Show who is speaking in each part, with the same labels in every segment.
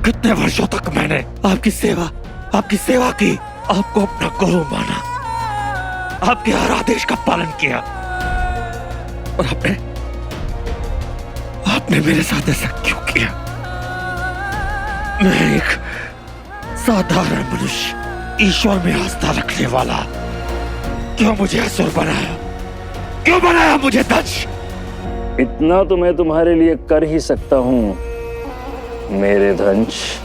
Speaker 1: कितने वर्षों तक मैंने आपकी सेवा की, आपको अपना गुरु माना, आपके हर आदेश का पालन किया, और आपने मेरे साथ ऐसा क्यों किया? मैं एक साधारण मनुष्य, ईश्वर में आस्था रखने वाला, क्यों मुझे असुर बनाया? क्यों बनाया मुझे दंश?
Speaker 2: इतना तो मैं तुम्हारे लिए कर ही सकता हूं मेरे दंश।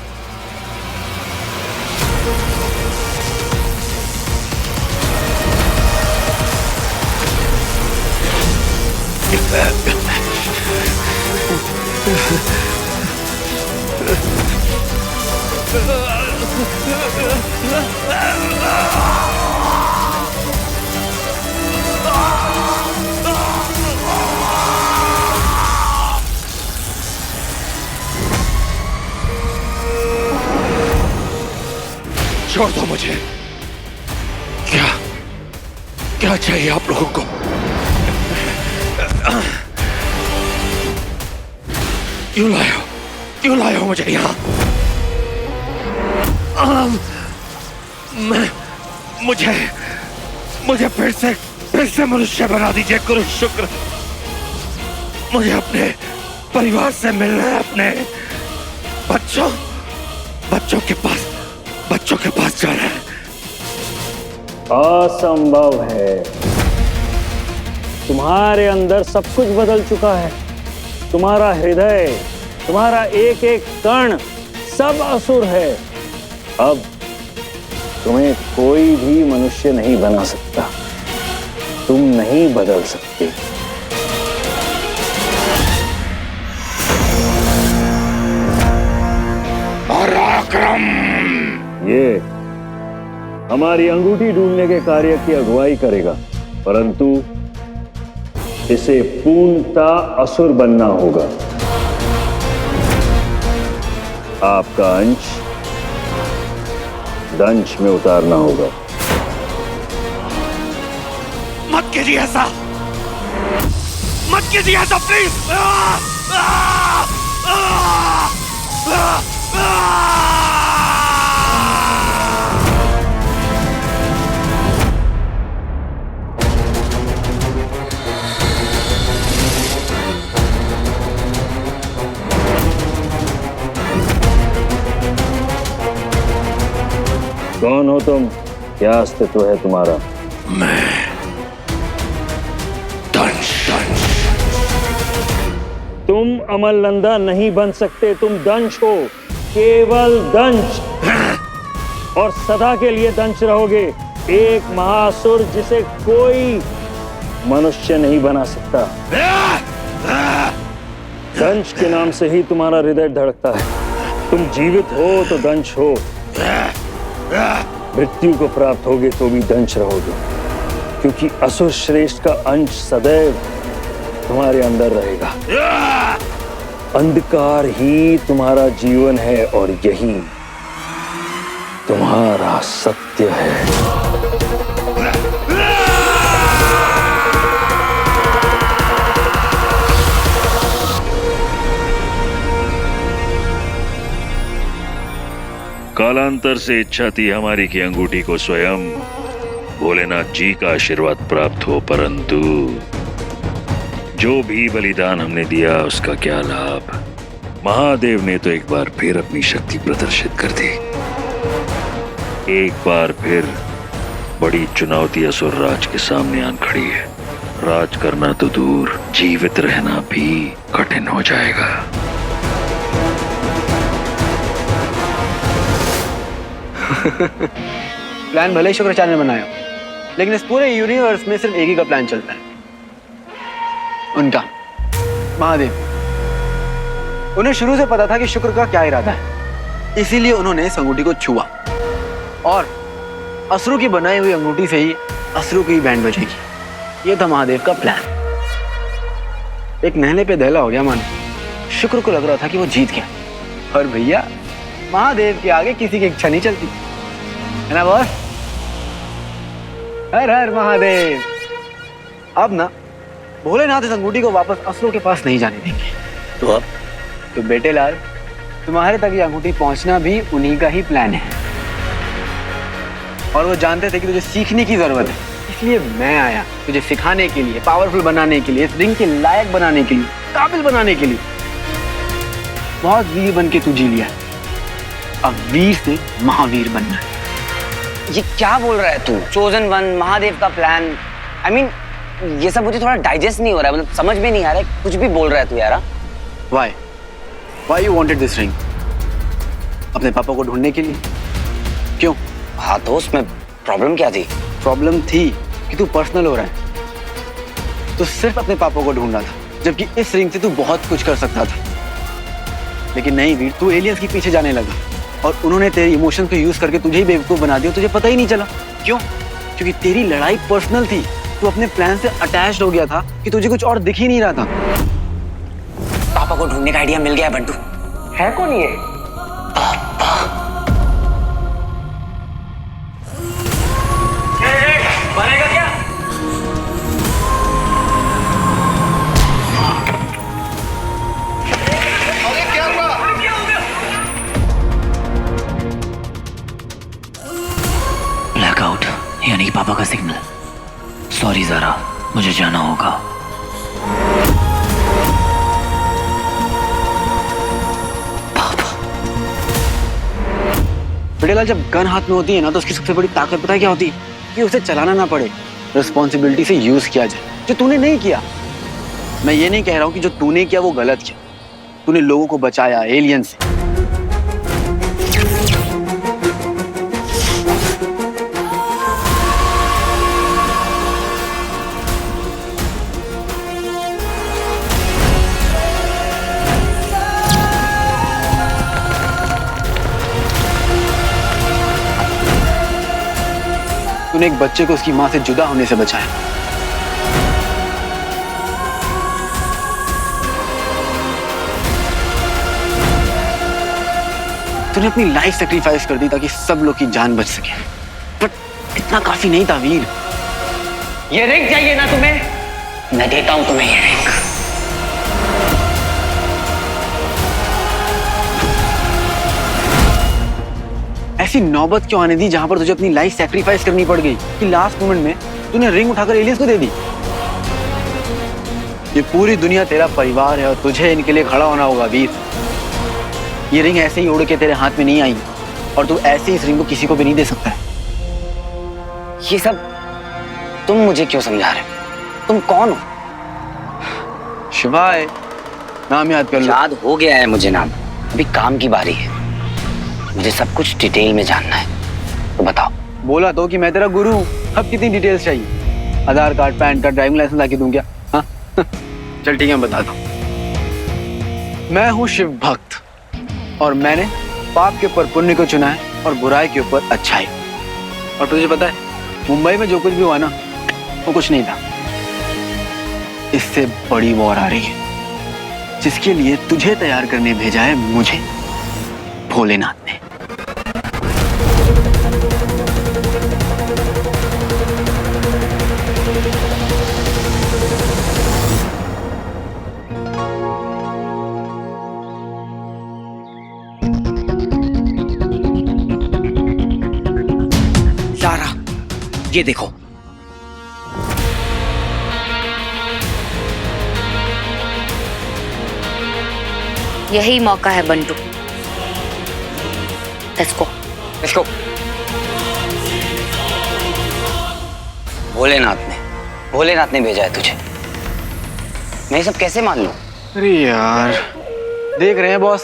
Speaker 1: छोड़ दो मुझे। क्या चाहिए आप लोगों को? क्यों लाए हो मुझे यहाँ? मुझे फिर से मनुष्य बना दीजिए गुरु शुक्र। मुझे अपने परिवार से मिलना है, अपने बच्चों के पास जाना है।
Speaker 2: असंभव है। तुम्हारे अंदर सब कुछ बदल चुका है। तुम्हारा हृदय, तुम्हारा एक एक कण सब असुर है। अब तुम्हें कोई भी मनुष्य नहीं बना सकता। तुम नहीं बदल सकते।
Speaker 1: पराक्रम।
Speaker 2: ये हमारी अंगूठी ढूंढने के कार्य की अगुवाई करेगा, परंतु इसे पूर्णतः असुर बनना होगा। आपका अंश दंश में उतारना होगा।
Speaker 1: मत कीजिए ऐसा प्लीज।
Speaker 2: कौन हो तुम? क्या अस्तित्व है तुम्हारा?
Speaker 1: मैं दंश।
Speaker 2: तुम अमलनंदा नहीं बन सकते। तुम दंश हो, केवल दंश, और सदा के लिए दंश रहोगे। एक महासुर जिसे कोई मनुष्य नहीं बना सकता। दंश के नाम से ही तुम्हारा हृदय धड़कता है। तुम जीवित हो तो दंश हो, मृत्यु को प्राप्त होगे तो भी दंश रहोगे, क्योंकि असुर श्रेष्ठ का अंश सदैव तुम्हारे अंदर रहेगा। अंधकार ही तुम्हारा जीवन है और यही तुम्हारा सत्य है।
Speaker 3: कालांतर से इच्छा थी हमारी कि अंगूठी को स्वयं भोलेनाथ जी का आशीर्वाद प्राप्त हो, परंतु जो भी बलिदान हमने दिया उसका क्या लाभ। महादेव ने तो एक बार फिर अपनी शक्ति प्रदर्शित कर दी। एक बार फिर बड़ी चुनौती असुर राज के सामने आन खड़ी है। राज करना तो दूर, जीवित रहना भी कठिन हो जाएगा।
Speaker 4: प्लान भले ही शुक्राचार्य ने बनाया, लेकिन इस पूरे यूनिवर्स में सिर्फ एक ही का प्लान चलता है, उनका, महादेव। उन्हें शुरू से पता था कि शुक्र का क्या इरादा है, इसीलिए उन्होंने इस अंगूठी को छुआ, और असुरों की बनाई हुई अंगूठी से ही असुरों की बैंड बजेगी। यह था महादेव का प्लान। एक नहले पे दहला हो गया मानो। शुक्र को लग रहा था कि वो जीत गया, और भैया महादेव के आगे किसी की इच्छा नहीं चलती, है ना बॉस? हर हर महादेव। अब ना भोलेनाथ इस अंगूठी को वापस असुरों के पास नहीं जाने देंगे। तो अब तो बेटे लाल, तुम्हारे तक ये अंगूठी पहुंचना भी उन्हीं का ही प्लान है। और वो जानते थे कि तुझे सीखने की जरूरत है, इसलिए मैं आया तुझे सिखाने के लिए, पावरफुल बनाने के लिए, इस रिंग के लायक बनाने के लिए, काबिल बनाने के लिए। बहुत वीर बन के तू जी लिया, अब वीर से महावीर बनना है।
Speaker 5: ये क्या बोल रहा है तू? चोजन वन, महादेव का प्लान, I mean, ये सब मुझे थोड़ा डाइजेस्ट नहीं हो रहा है, मतलब समझ में नहीं आ रहा है, कुछ भी बोल रहा है तू यार।
Speaker 4: Why you wanted this ring? अपने पापा को ढूंढने के लिए? क्यों?
Speaker 5: हाँ तो उसमें प्रॉब्लम क्या थी?
Speaker 4: प्रॉब्लम थी कि तू पर्सनल हो रहा है, तो सिर्फ अपने पापा को ढूंढना था, जबकि इस रिंग से तू बहुत कुछ कर सकता था। लेकिन नहीं वीर, तू एलियंस के पीछे जाने लगा और उन्होंने तेरे इमोशंस को यूज करके तुझे ही बेवकूफ बना दिया, तुझे पता ही नहीं चला। क्यों? क्योंकि तेरी लड़ाई पर्सनल थी, तू अपने प्लान से अटैच्ड हो गया था कि तुझे कुछ और दिख ही नहीं रहा था।
Speaker 5: पापा को ढूंढने का आइडिया मिल गया है बंटू। है कौन ये? बनेगा क्या?
Speaker 6: ब्लैकआउट यानी कि पापा का सिग्नल। सॉरी ज़रा, मुझे जाना होगा।
Speaker 4: बेटेलाल, जब गन हाथ में होती है ना तो उसकी सबसे बड़ी ताकत पता है क्या होती है? कि उसे चलाना ना पड़े, रिस्पॉन्सिबिलिटी से यूज किया जाए, जो तूने नहीं किया। मैं ये नहीं कह रहा हूँ कि जो तूने किया वो गलत किया, तूने लोगों को बचाया एलियन से। तूने एक बच्चे को उसकी मां से जुदा होने से बचाया। तूने अपनी लाइफ सेक्रीफाइस कर दी ताकि सब लोग की जान बच सके, बट इतना काफी नहीं था वीर।
Speaker 5: ये रिंग चाहिए ना तुम्हें? मैं देता हूं तुम्हें ये रिंग।
Speaker 4: ऐसी नौबत क्यों आने दी जहां पर तुझे अपनी लाइफ सैक्रिफाइस करनी पड़ गई कि लास्ट मोमेंट में तूने रिंग उठाकर एलियंस को दे दी? ये पूरी दुनिया तेरा परिवार है और तुझे इनके लिए खड़ा होना होगा वीर। ये रिंग ऐसे ही उड़ के तेरे हाथ में नहीं आई और तू ऐसे ही इस रिंग को किसी को भी नहीं दे सकता है।
Speaker 5: ये सब तुम मुझे क्यों समझा रहे हो? तुम कौन हो?
Speaker 4: शिवाय, नाम याद कर लो।
Speaker 5: याद हो गया है मुझे नाम, अभी काम की बारी है। मुझे सब कुछ डिटेल में जानना है, तो बताओ।
Speaker 4: बोला तो कि मैं तेरा गुरु हूँ, अब कितनी डिटेल्स चाहिए? Aadhaar card, PAN card, driving licence लाके दूं क्या? हाँ चल ठीक है, मैं बताता हूँ। मैं हूँ शिव भक्त और मैंने पाप के ऊपर पुण्य को चुना है और बुराई के ऊपर अच्छाई। और तुझे पता है मुंबई में जो कुछ भी हुआ ना, वो कुछ नहीं था। इससे बड़ी वॉर आ रही है जिसके लिए तुझे तैयार करने भेजा है मुझे भोलेनाथ ने।
Speaker 5: सारा, ये देखो।
Speaker 7: यही मौका है Bantu. Let's go.
Speaker 5: Let's go. Bholenath ने भेजा है तुझे। मैं ये सब कैसे मान लूं?
Speaker 4: अरे यार, देख रहे हैं बॉस,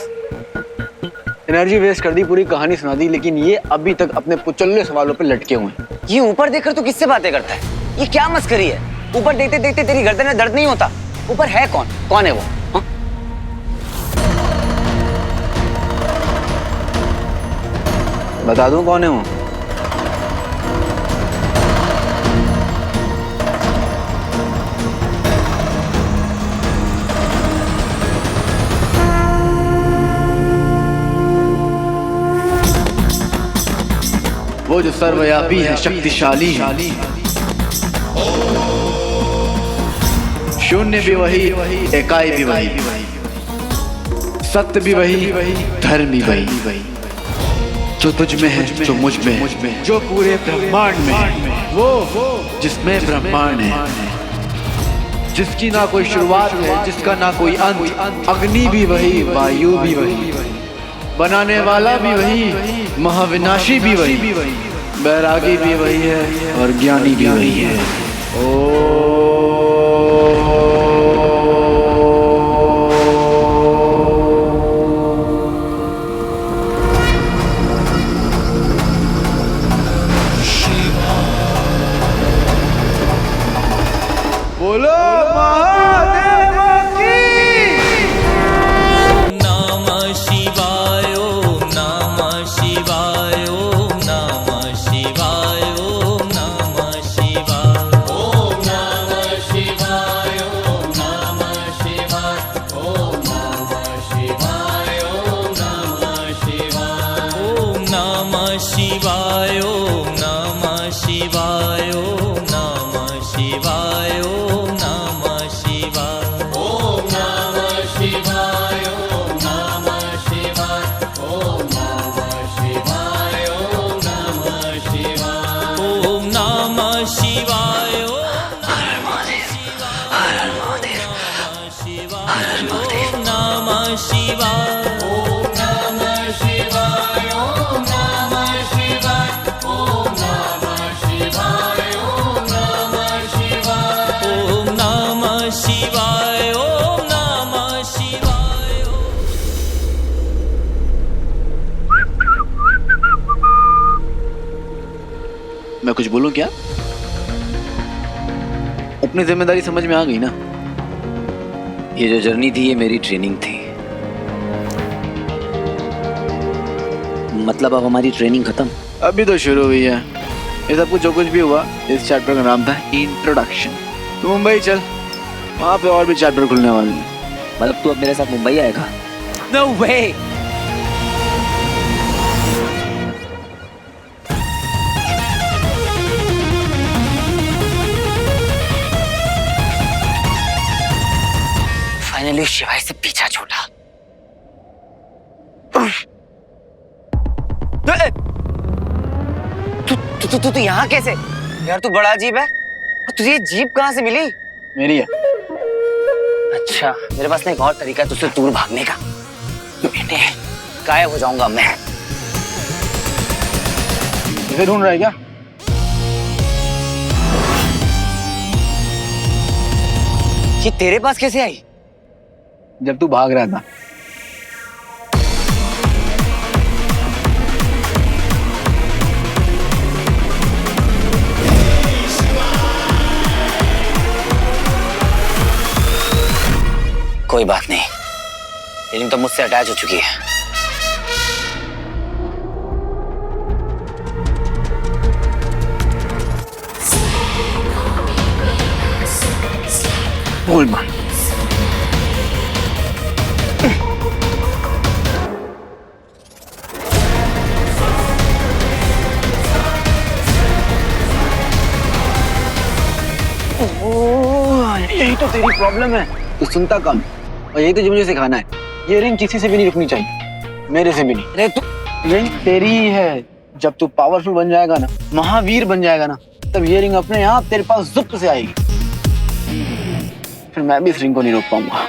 Speaker 4: एनर्जी वेस्ट कर दी, पूरी कहानी सुना दी, लेकिन ये अभी तक अपने पुचल्ले सवालों पे लटके हुए हैं।
Speaker 5: ये ऊपर देखकर तू किससे बातें करता है? ये क्या मस्करी है? ऊपर देखते देखते तेरी गर्दन में दर्द नहीं होता? ऊपर है कौन? कौन है वो? हा?
Speaker 4: बता दूं कौन है वो? वो जो सर्वव्यापी है, शक्तिशाली है, शून्य भी वही, एकाई भी वही, सत्य भी वही, धर्म भी वही, जो तुझ में है, जो मुझ में है, जो पूरे ब्रह्मांड में है, वो जिसमें ब्रह्मांड है, जिसकी ना कोई शुरुआत है, जिसका ना कोई अंत। अग्नि भी वही, वायु भी वही, बनाने वाला भी वही, महाविनाशी भी वही, बैरागी भी वही है और ज्ञानी भी वही है। बोलो महादेव की।
Speaker 8: नमः शिवाय ओम नमः शिवाय ओम नमः शिवाय ओम नमः शिवाय ओम नमः शिवाय ओम नमः शिवाय ओम नमः शिवाय ओम नमः शिवाय ओम नमः शिवाय ओम नमः शिवाय ओम नमः शिवाय ओम नमः शिवाय ओम नमः शिवाय ओम नमः शिवाय ओम नमः शिवाय ओम नमः शिवाय ओम नमः शिवाय
Speaker 6: हर हर महादेव, हर हर महादेव, हर हर महादेव।
Speaker 8: ओम नमः शिवाय ओम नमः शिवाय ओम नमः शिवाय ओम नमः शिवाय ओम नमः शिवाय ओम नमः शिवाय ओम नमः शिवाय।
Speaker 4: मैं कुछ बोलूं क्या? अपनी जिम्मेदारी समझ में आ गई ना?
Speaker 6: ये जो जर्नी थी ये मेरी ट्रेनिंग थी। मतलब अब हमारी ट्रेनिंग खत्म।
Speaker 4: अभी तो शुरू हुई है। ये सब कुछ जो कुछ भी हुआ, इस चैप्टर का नाम था इंट्रोडक्शन। तू मुंबई चल, वहाँ पे और भी चैप्टर खुलने वाले हैं।
Speaker 6: मतलब तू अब मेरे साथ मुंबई आएगा?
Speaker 5: No way! फाइनली शिवाय से पीछा छूटा। तू यहाँ कैसे? यार तू बड़ा अजीब है। और तुझे ये जीप कहाँ से मिली?
Speaker 4: मेरी है।
Speaker 5: अच्छा, मेरे पास ना एक और तरीका है तुझसे दूर भागने का। इन्हें गायब हो जाऊंगा मैं।
Speaker 4: इसे ढूंढ रहा है क्या?
Speaker 5: ये तेरे पास कैसे आई?
Speaker 4: जब तू भाग रहा था।
Speaker 5: कोई बात नहीं, लेकिन तो मुझसे अटैच हो चुकी है।
Speaker 4: बोल मान। यही तो तेरी प्रॉब्लम है, तू सुनता कम। और यही तो जो मुझे सिखाना है। ये रिंग किसी से भी नहीं रुकनी चाहिए, मेरे से भी नहीं।
Speaker 5: अरे तू
Speaker 4: रिंग तेरी ही है। जब तू पावरफुल बन जाएगा ना, महावीर बन जाएगा ना, तब ये रिंग अपने आप तेरे पास जुप्त से आएगी। फिर मैं भी इस रिंग को नहीं रोक पाऊंगा।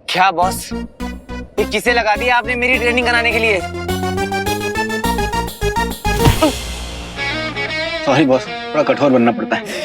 Speaker 5: क्या बॉस, ये किसे लगा दिया आपने मेरी ट्रेनिंग कराने के लिए?
Speaker 4: सॉरी बॉस, थोड़ा कठोर बनना पड़ता है।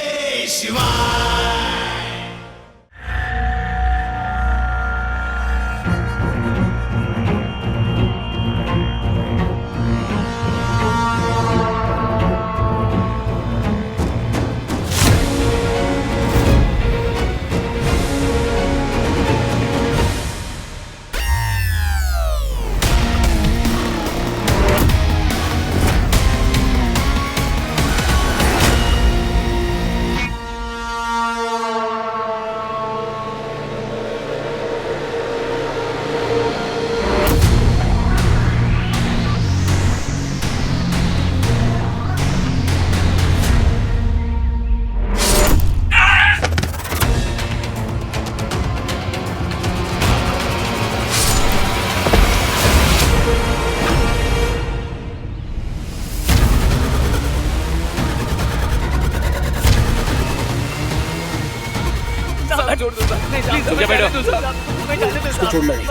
Speaker 9: इसको छोड़ना नहीं।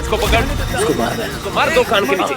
Speaker 1: इसको पकड़,
Speaker 9: इसको मारना है।
Speaker 1: मार दो कान के नीचे।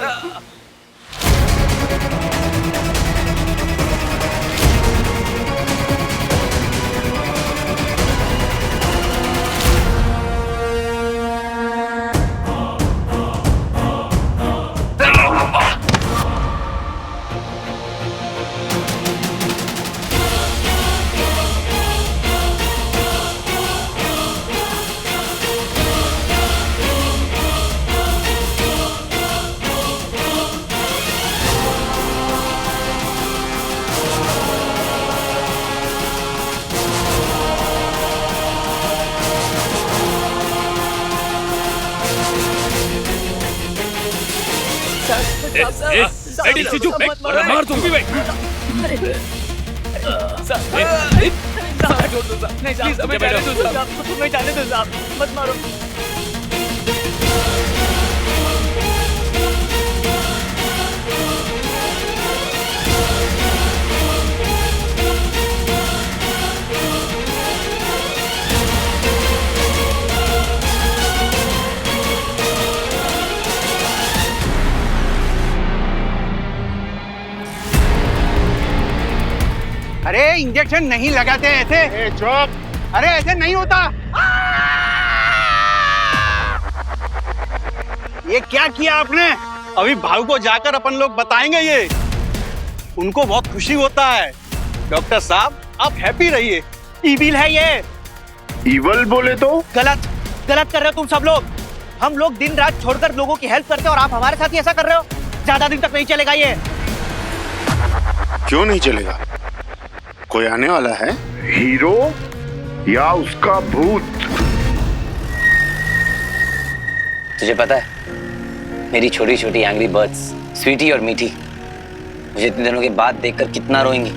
Speaker 1: मार तुम भी भाई।
Speaker 5: मत मारो।
Speaker 4: अरे इंजेक्शन नहीं लगाते ऐसे। चुप। अरे ऐसे नहीं होता। ये क्या किया आपने? अभी भाऊ को जाकर अपन लोग बताएंगे ये। उनको बहुत खुशी होता है। डॉक्टर साहब आप हैप्पी रहिए। ईविल है ये।
Speaker 10: ईवल बोले तो?
Speaker 4: गलत गलत कर रहे हो तुम सब लोग। हम लोग दिन रात छोड़कर लोगों की हेल्प करते हैं और आप हमारे साथ ही ऐसा कर रहे हो। ज्यादा दिन तक नहीं चलेगा ये।
Speaker 10: क्यों नहीं चलेगा? कोई आने वाला है? हीरो या उसका भूत?
Speaker 5: तुझे पता है मेरी छोटी छोटी एंग्री बर्ड्स स्वीटी और मीठी मुझे इतने दिनों के बाद देखकर कितना रोएंगी।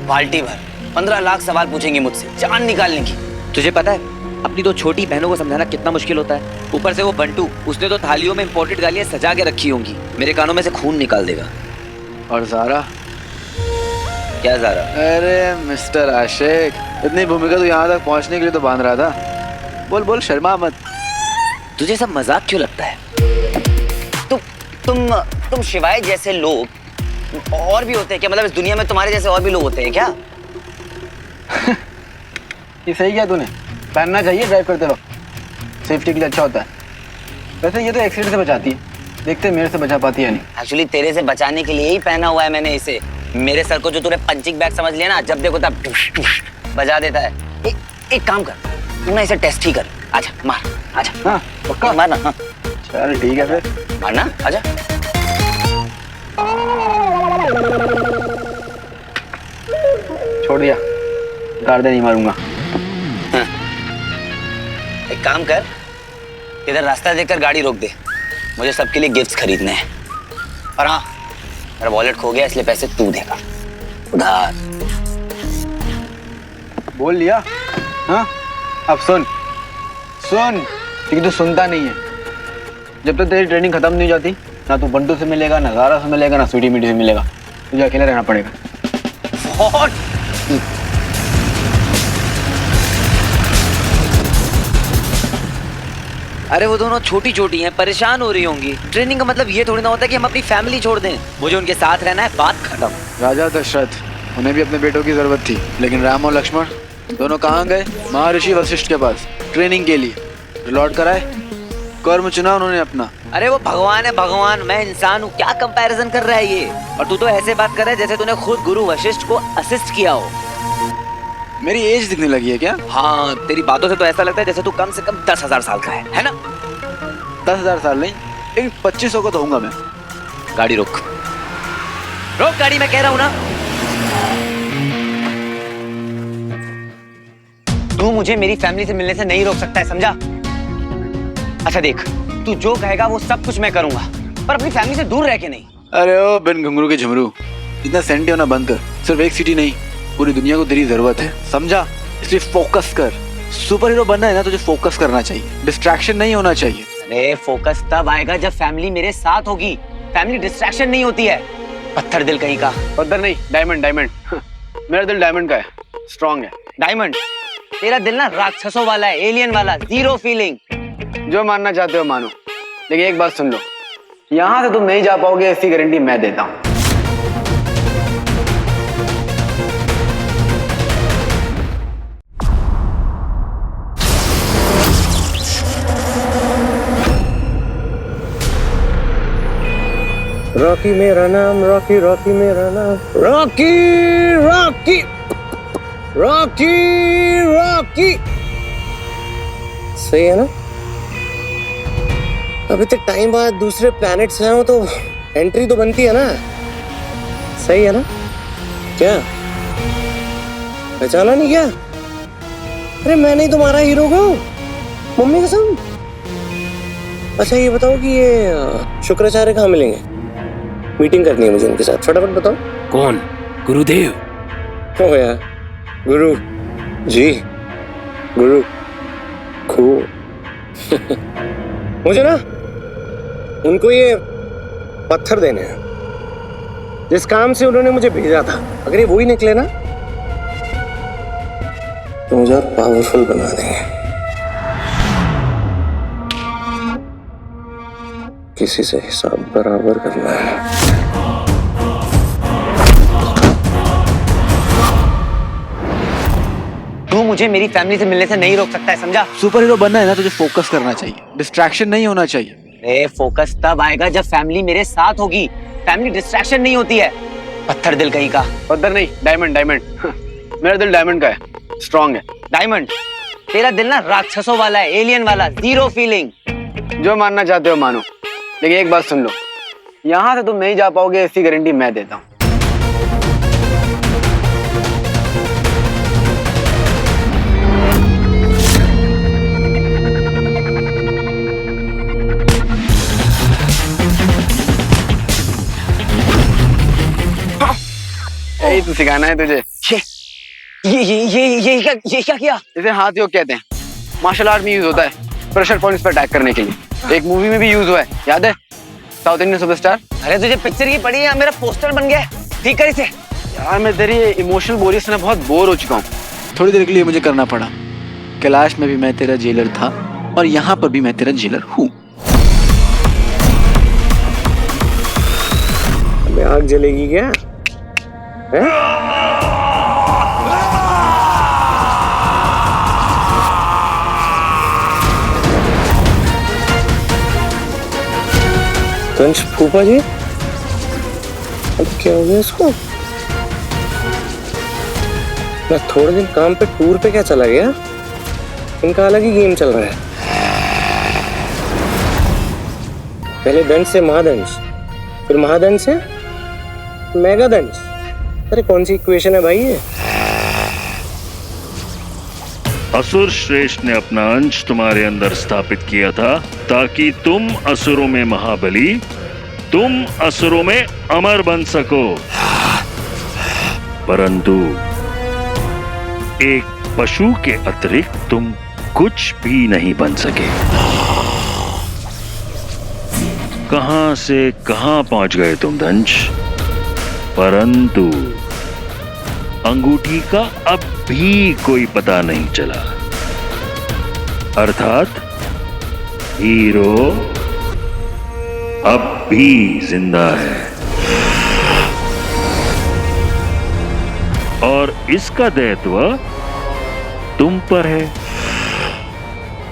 Speaker 5: बाल्टी भर 15 लाख सवाल पूछेंगी मुझसे जान निकालने की। तुझे पता है अपनी दो छोटी बहनों को समझाना कितना मुश्किल होता है। ऊपर से वो बंटू, उसने तो थालियों में इंपोर्टेड गालियां सजा के रखी होंगी। मेरे कानों में से खून निकाल देगा।
Speaker 4: और ज़ारा?
Speaker 5: क्या ज़ारा?
Speaker 4: अरे मिस्टर आशिक, इतनी भूमिका तो यहाँ तक पहुँचने के लिए तो बांध रहा था। बोल बोल, शर्मा मत।
Speaker 5: तुझे सब मजाक क्यों लगता है? तुम शिवाय जैसे लोग और भी होते हैं क्या? मतलब इस दुनिया में तुम्हारे जैसे और भी लोग होते हैं क्या?
Speaker 4: ये सही किया तूने, पहनना चाहिए ड्राइव करते वक्त, सेफ्टी के लिए अच्छा होता है। वैसे ये तो एक्सीडेंट से बचाती है, देखते मेरे से बचा पाती है नहीं।
Speaker 5: एक्चुअली तेरे से बचाने के लिए ही पहना हुआ है मैंने इसे। मेरे सर को जो तूने पंचिंग बैग समझ लिया ना, जब देखो तब टुश टुश बजा देता है। एक काम कर, तू ना इसे टेस्ट ही कर। आजा मार, आजा।
Speaker 4: हाँ पक्का
Speaker 5: मारना। हाँ
Speaker 4: चल ठीक है फिर
Speaker 5: मारना, आजा।
Speaker 4: छोड़ दिया, उतार दे, नहीं मारूंगा।
Speaker 5: हाँ। एक काम कर, इधर रास्ता देखकर गाड़ी रोक दे, मुझे सबके लिए गिफ्ट्स खरीदने हैं। और हाँ, मेरा वॉलेट खो गया इसलिए पैसे तू देगा उधार।
Speaker 4: बोल लिया? हाँ अब सुन सुन, लेकिन तू सुनता नहीं है। जब तक तेरी ट्रेनिंग खत्म नहीं हो जाती, ना तू बंटू से मिलेगा, ना ज़ारा से मिलेगा, ना स्वीटी मीठी से मिलेगा। तुझे अकेला रहना पड़ेगा।
Speaker 6: अरे वो दोनों छोटी छोटी हैं, परेशान हो रही होंगी। ट्रेनिंग का मतलब ये थोड़ी ना होता है कि हम अपनी फैमिली छोड़ दें। मुझे उनके साथ रहना है, बात खत्म।
Speaker 4: राजा दशरथ, उन्हें भी अपने बेटों की जरूरत थी, लेकिन राम और लक्ष्मण दोनों कहाँ गए? महर्षि वशिष्ठ के पास ट्रेनिंग के लिए। लौट कर आए, कर्म चुना उन्होंने अपना।
Speaker 6: अरे वो भगवान है भगवान, मैं इंसान हूँ। क्या कंपैरिजन कर रहा है ये? और तू तो ऐसे बात कर रहा है जैसे तूने खुद गुरु वशिष्ठ को असिस्ट किया हो।
Speaker 4: मेरी एज दिखने लगी है क्या?
Speaker 6: हाँ, तेरी बातों से तो ऐसा लगता है जैसे तू कम से कम 10,000 साल का है ना?
Speaker 4: 10,000 साल नहीं, लेकिन 2500 को तो होऊंगा मैं।
Speaker 6: गाड़ी रोक, रोक गाड़ी, मैं कह रहा हूँ ना।
Speaker 5: तू मुझे मेरी फैमिली से मिलने से नहीं रोक सकता है, समझा? अच्छा देख, तू जो कहेगा वो सब कुछ मैं करूंगा, पर अपनी फैमिली से दूर रह के नहीं।
Speaker 4: अरे ओ बिन घुंघरू के झुमरू, इतना सेंटी होना बंद कर। सिर्फ एक सिटी नहीं, पूरी दुनिया को तेरी जरूरत है, समझा? इसलिए फोकस कर। सुपर हीरो बनना है ना, तुझे फोकस करना चाहिए, डिस्ट्रैक्शन नहीं होना चाहिए।
Speaker 5: अरे फोकस तब आएगा जब फैमिली मेरे साथ होगी। फैमिली डिस्ट्रैक्शन नहीं होती है। पत्थर दिल कहीं का।
Speaker 4: पत्थर नहीं, डायमंड डायमंड। मेरा दिल डायमंड का है, स्ट्रांग है।
Speaker 6: डायमंड, तेरा दिल ना राक्षसों वाला है, एलियन वाला, जीरो फीलिंग।
Speaker 4: जो मानना चाहते हो मानो, लेकिन एक बात सुन लो, यहां से तुम नहीं जा पाओगे, इसकी गारंटी मैं देता हूं।
Speaker 9: रॉकी मेरा नाम, रॉकी रॉकी मेरा नाम, रॉकी रॉकी रॉकी रॉकी। सही है ना? अभी तक टाइम बाद दूसरे प्लैनेट से आऊं तो एंट्री तो बनती है ना? सही है ना? क्या पहचाना नहीं क्या? अरे मैं नहीं तुम्हारा हीरो को, मम्मी कसम। अच्छा ये बताओ कि ये शुक्राचार्य कहाँ मिलेंगे? मीटिंग करनी है मुझे उनके साथ, फटाफट बताओ।
Speaker 11: कौन? गुरुदेव?
Speaker 9: ओ यार, गुरु जी, गुरु खू। मुझे ना उनको ये पत्थर देने हैं, जिस काम से उन्होंने मुझे भेजा था। अगर ये वही निकले ना तो मुझे और पावरफुल बना देंगे। किसी से हिसाब बराबर करना है।
Speaker 6: तू मुझे मेरी फैमिली से मिलने से नहीं रोक सकता है, समझा?
Speaker 4: सुपर हीरो बनना है ना, तुझे फोकस करना चाहिए, डिस्ट्रैक्शन नहीं होना चाहिए।
Speaker 6: फोकस तब आएगा जब फैमिली मेरे साथ होगी। फैमिली डिस्ट्रैक्शन नहीं होती है। पत्थर दिल कहीं का।
Speaker 4: पत्थर नहीं, डायमंड डायमंड। मेरा दिल डायमंड का है, स्ट्रांग है।
Speaker 6: डायमंड, तेरा दिल ना राक्षसों वाला है, एलियन वाला, जीरो फीलिंग।
Speaker 4: जो मानना चाहते हो मानो, लेकिन एक बात सुन लो, यहां से तुम नहीं जा पाओगे, इसकी गारंटी मैं देता हूं। यही तो सिखाना है तुझे।
Speaker 6: ये क्या किया?
Speaker 4: इसे हाथ योग कहते हैं, मार्शल आर्ट में यूज होता है प्रेशर पॉइंट्स पर अटैक करने के लिए। एक मूवी में भी यूज हुआ है, याद है? South Indian superstar.
Speaker 6: अरे तुझे पिक्चर की पड़ी है, मेरा पोस्टर बन गया। ठीक कर इसे।
Speaker 4: यार मैं तेरी इमोशनल बोरियत से बहुत बोर हो चुका हूँ। थोड़ी देर के लिए मुझे करना पड़ा। कैलाश में भी मैं तेरा जेलर था और यहाँ पर भी मैं तेरा जेलर हूँ।
Speaker 9: आग जलेगी क्या? कंच फूफा जी, अब क्या हो गया इसको? मैं थोड़े दिन काम पे टूर पे क्या चला गया, इनका अलग ही गेम चल रहा है। पहले दंश से महादंश, फिर महादंश से मेगादंश। अरे कौन सी इक्वेशन है भाई ये?
Speaker 3: असुर श्रेष्ठ ने अपना अंश तुम्हारे अंदर स्थापित किया था ताकि तुम असुरों में महाबली, तुम असुरों में अमर बन सको। परंतु एक पशु के अतिरिक्त तुम कुछ भी नहीं बन सके। कहां से कहां पहुंच गए तुम दंश, परंतु अंगूठी का अब भी कोई पता नहीं चला। अर्थात हीरो अब भी जिंदा है और इसका दायित्व तुम पर है।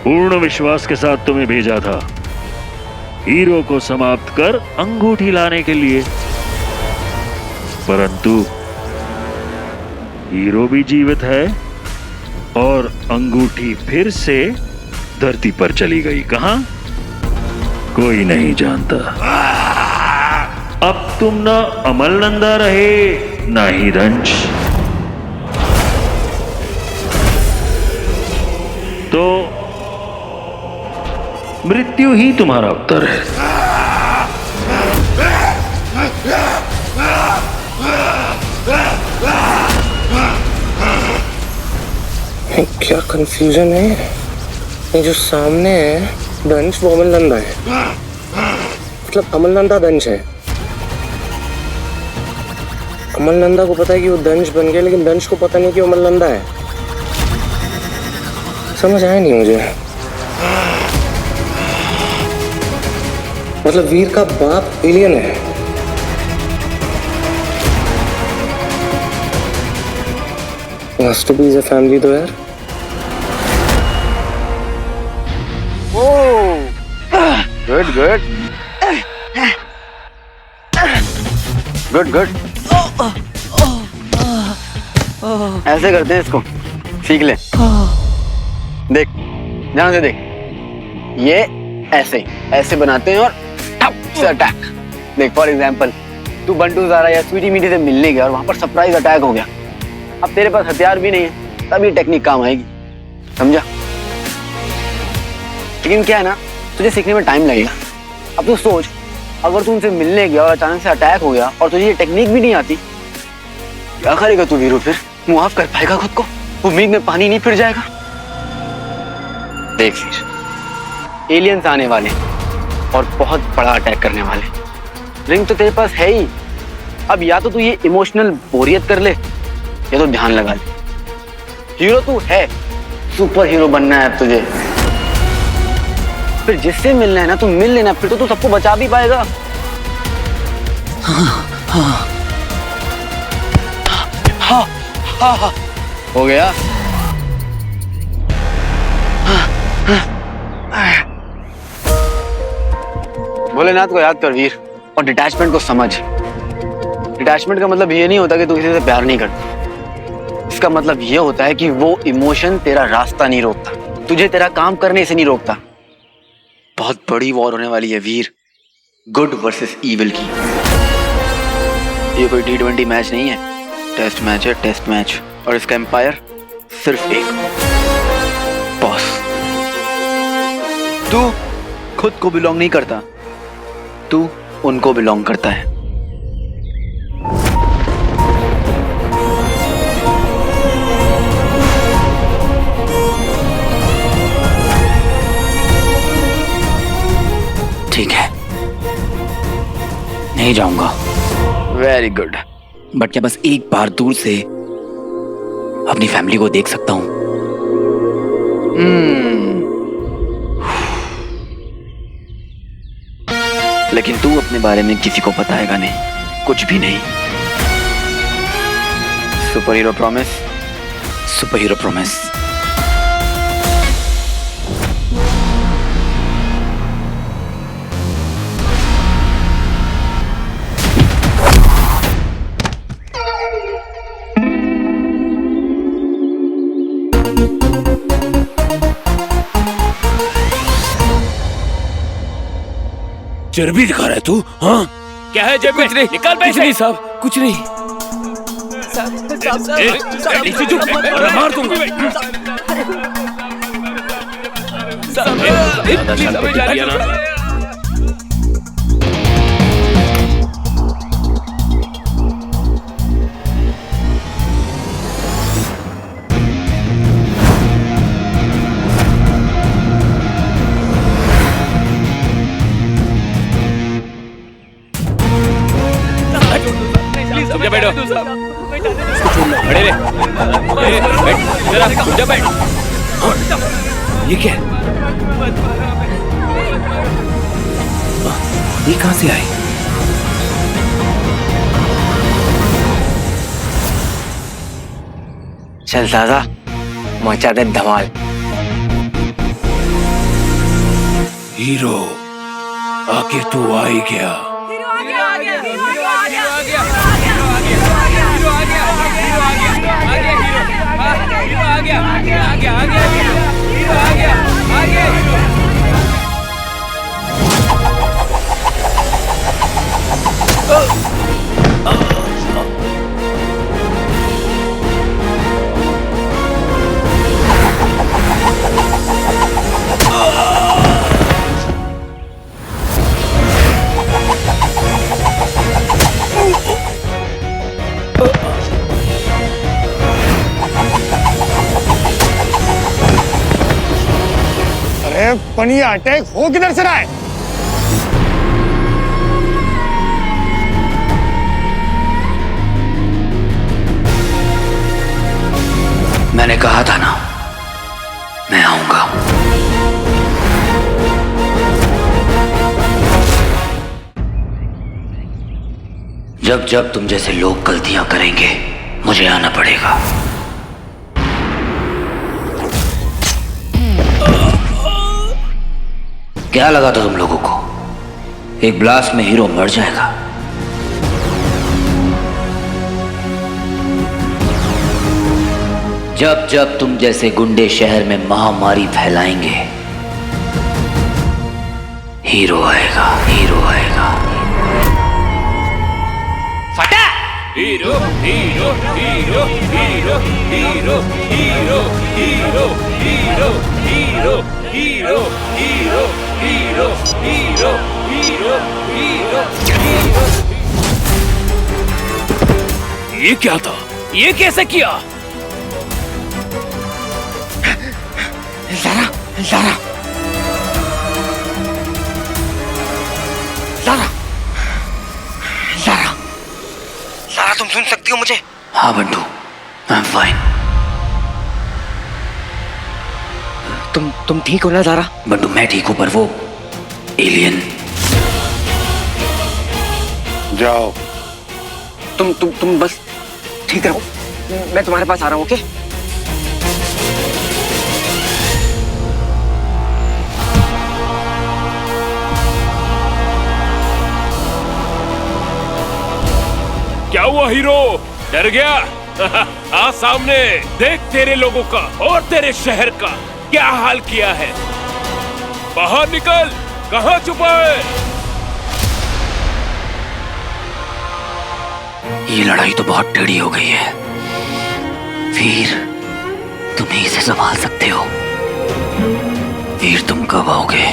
Speaker 3: पूर्ण विश्वास के साथ तुम्हें भेजा था हीरो को समाप्त कर अंगूठी लाने के लिए, परंतु हीरो भी जीवित है और अंगूठी फिर से धरती पर चली गई। कहां? कोई नहीं जानता। अब तुम ना अमलनंदा रहे ना ही दंश, तो मृत्यु ही तुम्हारा उत्तर है।
Speaker 9: क्या कंफ्यूजन है? ये जो सामने है दंश, वो अमलनंदा है, मतलब अमलनंदा दंश है। अमलनंदा को पता है कि वो दंश बन गया, लेकिन दंश को पता नहीं कि वो अमलनंदा है। समझ आया नहीं मुझे। मतलब वीर का बाप एलियन है? Has to be a family though यार।
Speaker 4: Good good good good. ऐसे करते हैं इसको, सीख ले। देख, ध्यान से देख, ये ऐसे ऐसे बनाते हैं और ठप से अटैक। देख फॉर एग्जांपल, तू बंटू ज़ारा या स्वीटी मीठी से मिलने गया और वहां पर सरप्राइज अटैक हो गया। अब तेरे पास हथियार भी नहीं है, तब ये टेक्निक काम आएगी, समझा? लेकिन क्या है ना, तुझे सीखने में टाइम लगेगा। अब तू सोच, अगर तू उनसे मिलने गया और अचानक से अटैक हो गया और तुझे ये टेक्निक भी नहीं आती, क्या करेगा तू वीरू? फिर मुआफ कर पाएगा खुद को? उम्मीद में पानी नहीं फिर जाएगा? देख फिर, एलियंस आने वाले और बहुत बड़ा अटैक करने वाले। रिंग तो तेरे पास है ही। अब या तो तू ये इमोशनल बोरियत कर ले या तो ध्यान लगा ले। हीरो तू है, सुपर हीरो बनना है अब तुझे। फिर जिससे मिलना है ना, तू मिल लेना, फिर तो तू सबको बचा भी पाएगा। हाँ, हो गया। भोलेनाथ को याद कर वीर, और डिटैचमेंट को समझ। डिटैचमेंट का मतलब ये नहीं होता कि तू किसी से प्यार नहीं करता। इसका मतलब ये होता है कि वो इमोशन तेरा रास्ता नहीं रोकता, तुझे तेरा काम करने से नहीं रोकता। बहुत बड़ी वॉर होने वाली है वीर, गुड वर्सेस इविल की। ये कोई T20 मैच नहीं है, टेस्ट मैच है, टेस्ट मैच। और इसका एम्पायर सिर्फ एक, बॉस। तू खुद को बिलोंग नहीं करता, तू उनको बिलोंग करता है।
Speaker 11: ठीक है, नहीं जाऊंगा।
Speaker 4: Very good.
Speaker 11: बट क्या बस एक बार दूर से अपनी फैमिली को देख सकता हूं?
Speaker 4: लेकिन तू अपने बारे में किसी को बताएगा नहीं, कुछ भी नहीं। Super hero promise?
Speaker 11: Super hero promise.
Speaker 1: चर्बी दिखा रहा है तू? हाँ, क्या है जेब में? निकाल पैसे।
Speaker 11: कुछ नहीं साहब, कुछ नहीं।
Speaker 1: नीचे झुक, वरना मार दूंगा। बैठो, खड़े रहे। बैठ, इधर आ, जा बैठ।
Speaker 11: ये क्या है? ये कहां से आए?
Speaker 4: चल साजा, मचा दे धमाल।
Speaker 1: हीरो आके तू आ ही गया।
Speaker 2: अरे पनिया, अटैक हो किधर से रहा है?
Speaker 11: मैंने कहा था ना, मैं आऊंगा। जब जब तुम जैसे लोग गलतियां करेंगे मुझे आना पड़ेगा। क्या लगा था तुम लोगों को एक ब्लास्ट में हीरो मर जाएगा? जब जब तुम जैसे गुंडे शहर में महामारी फैलाएंगे हीरो आएगा, हीरो आएगा।
Speaker 8: फटा! Hero hero hero hero hero hero hero hero hero hero hero hero hero hero hero hero.
Speaker 1: ये क्या था? ये कैसे किया? ज़ारा, ज़ारा, ज़ारा, ज़ारा, ज़ारा, तुम सुन सकती हो मुझे?
Speaker 11: हाँ बंटू, आई एम फाइन।
Speaker 9: तुम ठीक हो ना ज़ारा?
Speaker 11: बंटू मैं ठीक हूं, पर वो एलियन।
Speaker 10: जाओ।
Speaker 9: तुम बस ठीक रहो, मैं तुम्हारे पास आ रहा हूँ, ओके?
Speaker 1: क्या हुआ हीरो? डर गया? आ सामने देख, तेरे लोगों का और तेरे शहर का क्या हाल किया है। बाहर निकल, कहाँ छुपा है?
Speaker 11: ये लड़ाई तो बहुत टेढ़ी हो गई है। वीर, तुम ही इसे संभाल सकते हो। वीर, तुम कब आओगे?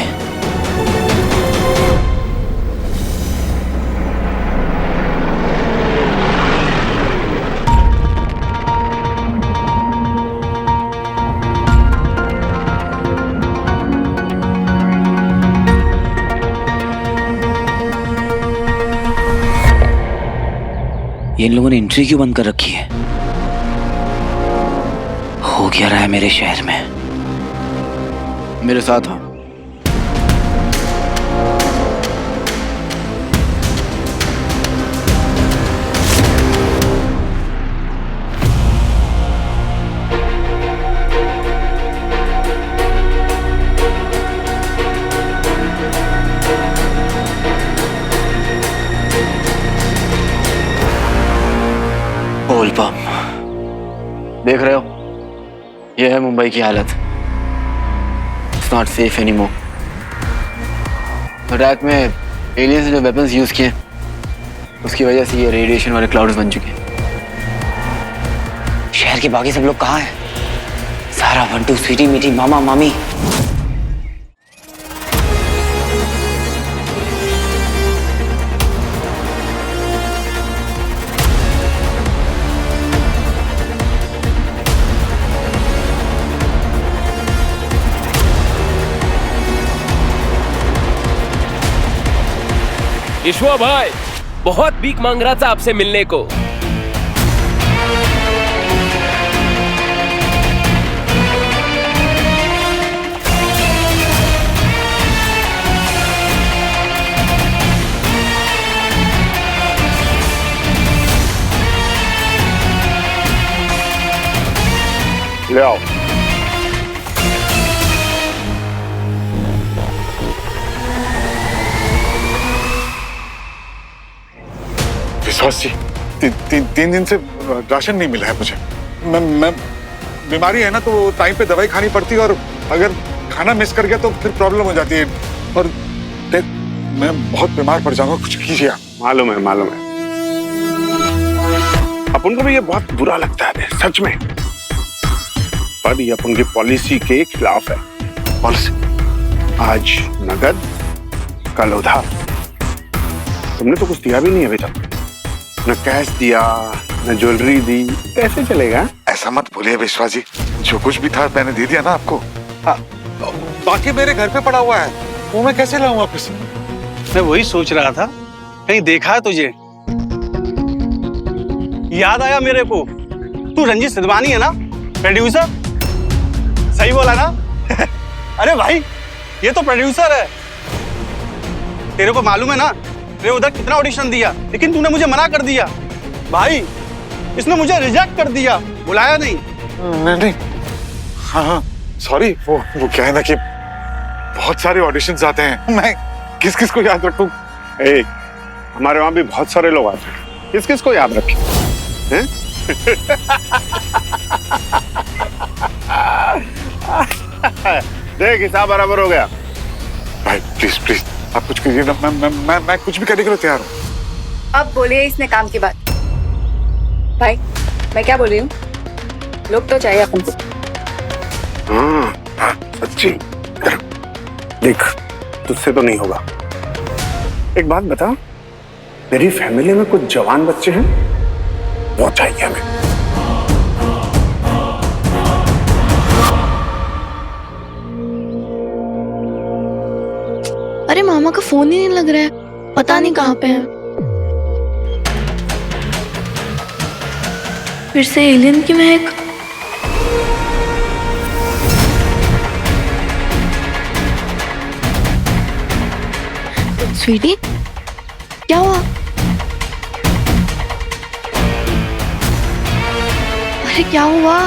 Speaker 11: इन लोगों ने एंट्री क्यों बंद कर रखी है? हो क्या रहा है मेरे शहर में?
Speaker 4: मेरे साथ हाँ।
Speaker 11: बोल बम।
Speaker 4: देख रहे हो, यह है मुंबई की हालत। It's not safe anymore. Iraq में एलियंस ने जो वेपन्स यूज किए उसकी वजह से ये रेडिएशन वाले क्लाउड्स बन चुके हैं।
Speaker 5: शहर के बाकी सब लोग कहाँ हैं? सारा, बंटू, स्वीटी, मीठी, मामा, मामी।
Speaker 1: ईश्वर भाई बहुत भीख मांग रहा था आपसे मिलने को।
Speaker 10: ले आओ। विश्वास जी, तीन दिन से राशन नहीं मिला है मुझे। मैं बीमारी है ना, तो टाइम पे दवाई खानी पड़ती है, और अगर खाना मिस कर गया तो फिर प्रॉब्लम हो जाती है, और मैं बहुत बीमार पड़ जाऊंगा। कुछ कीजिए आप। मालूम है, मालूम है। अपन को भी ये बहुत बुरा लगता है सच में, पर ये अपन की पॉलिसी के खिलाफ है। पॉलिसी आज नगद, कल उधार। तुमने तो कुछ दिया भी नहीं अभी तक, न कैश दिया न ज्वेलरी दी, कैसे चलेगा?
Speaker 12: ऐसा मत बोलिए विश्वास जी, जो कुछ भी था मैंने दे दिया ना आपको।
Speaker 13: बाकी मेरे घर पे पड़ा हुआ है, वो मैं कैसे लाऊं वापस? मैं वही सोच रहा था, कहीं देखा है तुझे? याद आया मेरे को, तू रंजीत सिद्धवानी है ना, प्रोड्यूसर? सही बोला ना? अरे भाई, ये तो प्रोड्यूसर है। तेरे को मालूम है ना, मैंने उधर कितना ऑडिशन दिया, लेकिन तूने मुझे मना कर दिया। भाई, इसने मुझे रिजेक्ट कर दिया, बुलाया नहीं।
Speaker 12: नहीं। हाँ, सॉरी। वो क्या है ना कि बहुत सारे ऑडिशंस आते हैं, मैं किस किस को याद रखूं?
Speaker 10: हमारे वहां भी बहुत सारे लोग आते हैं, किस किस को याद रखें? हैं? देख, हिसाब बराबर हो गया।
Speaker 12: भाई प्लीज प्लीज, आप कुछ कीजिए ना, मैं कुछ भी करने के लिए तैयार हूँ।
Speaker 14: अब बोलिए इसने काम की बात। भाई, मैं क्या बोल रही हूँ? लोग तो चाहिए अपन को।
Speaker 10: हाँ, सच्ची। देख, तुझसे तो नहीं होगा। एक बात बता, मेरी फैमिली में कुछ जवान बच्चे हैं, वो चाहिए हमें।
Speaker 15: अरे मामा का फोन ही नहीं लग रहा है, पता नहीं कहाँ पे है। फिर से एलियन की महक। स्वीटी, क्या हुआ? अरे क्या हुआ?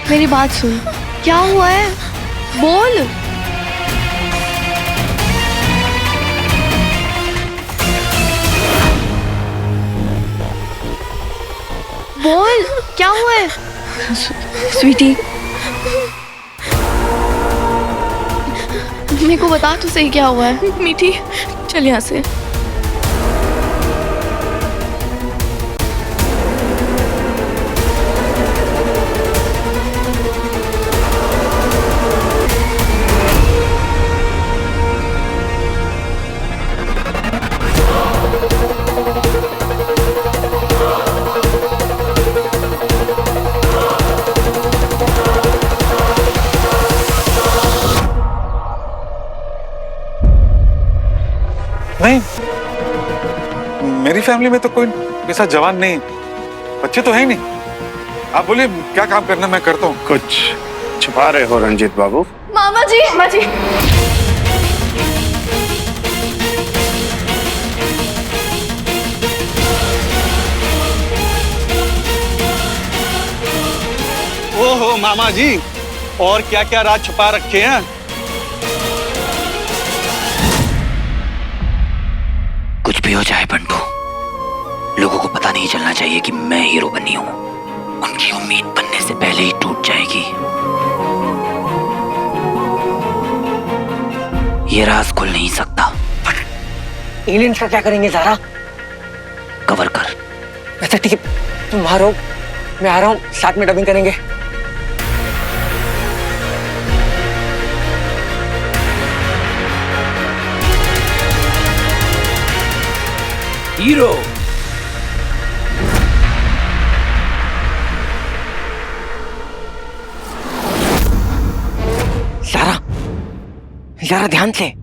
Speaker 15: मेरी बात सुन, क्या हुआ है? बोल। बोल, क्या हुआ है? स्वीटी, मेरे को बता तो सही क्या हुआ है। मीठी, चल यहाँ से।
Speaker 12: नहीं, मेरी फैमिली में तो कोई ऐसा जवान नहीं, बच्चे तो है ही नहीं। आप बोलिए क्या काम करना, मैं करता हूँ।
Speaker 10: कुछ छुपा रहे हो रंजीत बाबू?
Speaker 15: मामा जी, मामा जी।
Speaker 13: ओहो मामा जी, और क्या क्या राज छुपा रखे हैं?
Speaker 11: कुछ भी हो जाए बंटू, लोगों को पता नहीं चलना चाहिए कि मैं हीरो बनी हूं। उनकी उम्मीद बनने से पहले ही टूट जाएगी। ये राज खुल नहीं सकता।
Speaker 6: एलियंस का क्या करेंगे ज़ारा?
Speaker 11: कवर कर।
Speaker 6: अच्छा ठीक है, तुम बाहर हो, मैं आ रहा हूँ, साथ में डबिंग करेंगे।
Speaker 1: हीरो,
Speaker 6: ज़ारा, ज़ारा ध्यान से।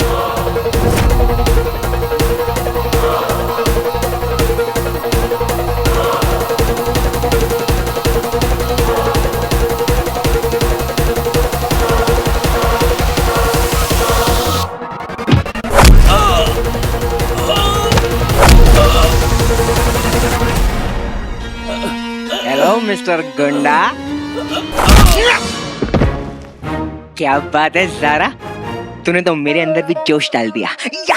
Speaker 5: हेलो मिस्टर गुंडा। क्या बात है ज़ारा, तूने तो मेरे अंदर भी जोश डाल दिया। या!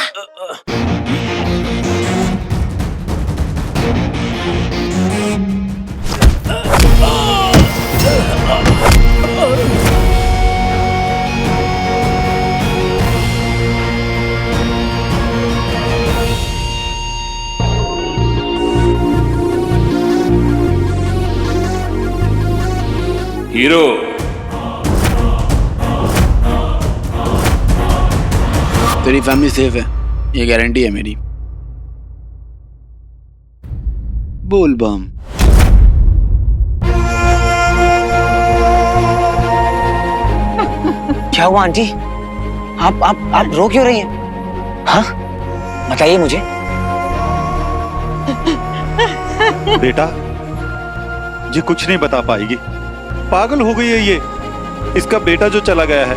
Speaker 1: हीरो,
Speaker 16: तेरी फैमिली सेफ है, ये गारंटी है मेरी। बोल बम।
Speaker 5: क्या हुआ आंटी? आप रो क्यों रही हैं? हाँ, बताइए मुझे।
Speaker 17: बेटा, ये कुछ नहीं बता पाएगी,
Speaker 12: पागल हो गई है ये। इसका बेटा जो चला गया है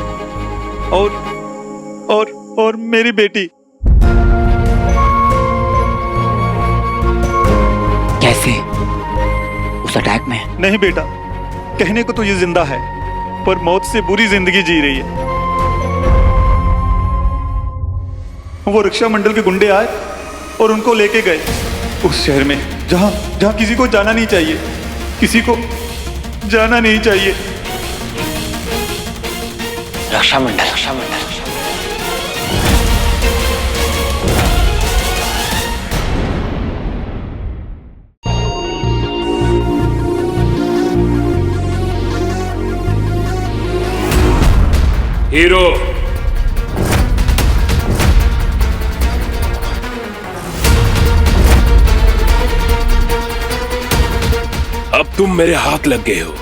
Speaker 12: और मेरी बेटी।
Speaker 11: कैसे? उस अटैक में?
Speaker 12: नहीं बेटा, कहने को तो ये जिंदा है पर मौत से बुरी जिंदगी जी रही है। वो रक्षा मंडल के गुंडे आए और उनको लेके गए उस शहर में जहां किसी को जाना नहीं चाहिए, किसी को जाना नहीं चाहिए।
Speaker 5: रक्षा मंडल।
Speaker 1: हीरो, अब तुम मेरे हाथ लग गए हो,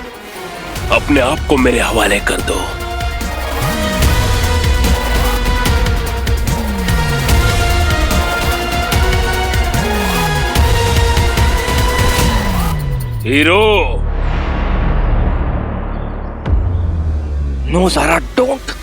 Speaker 1: अपने आप को मेरे हवाले कर दो। हीरो।
Speaker 11: नो सारा, डोंट।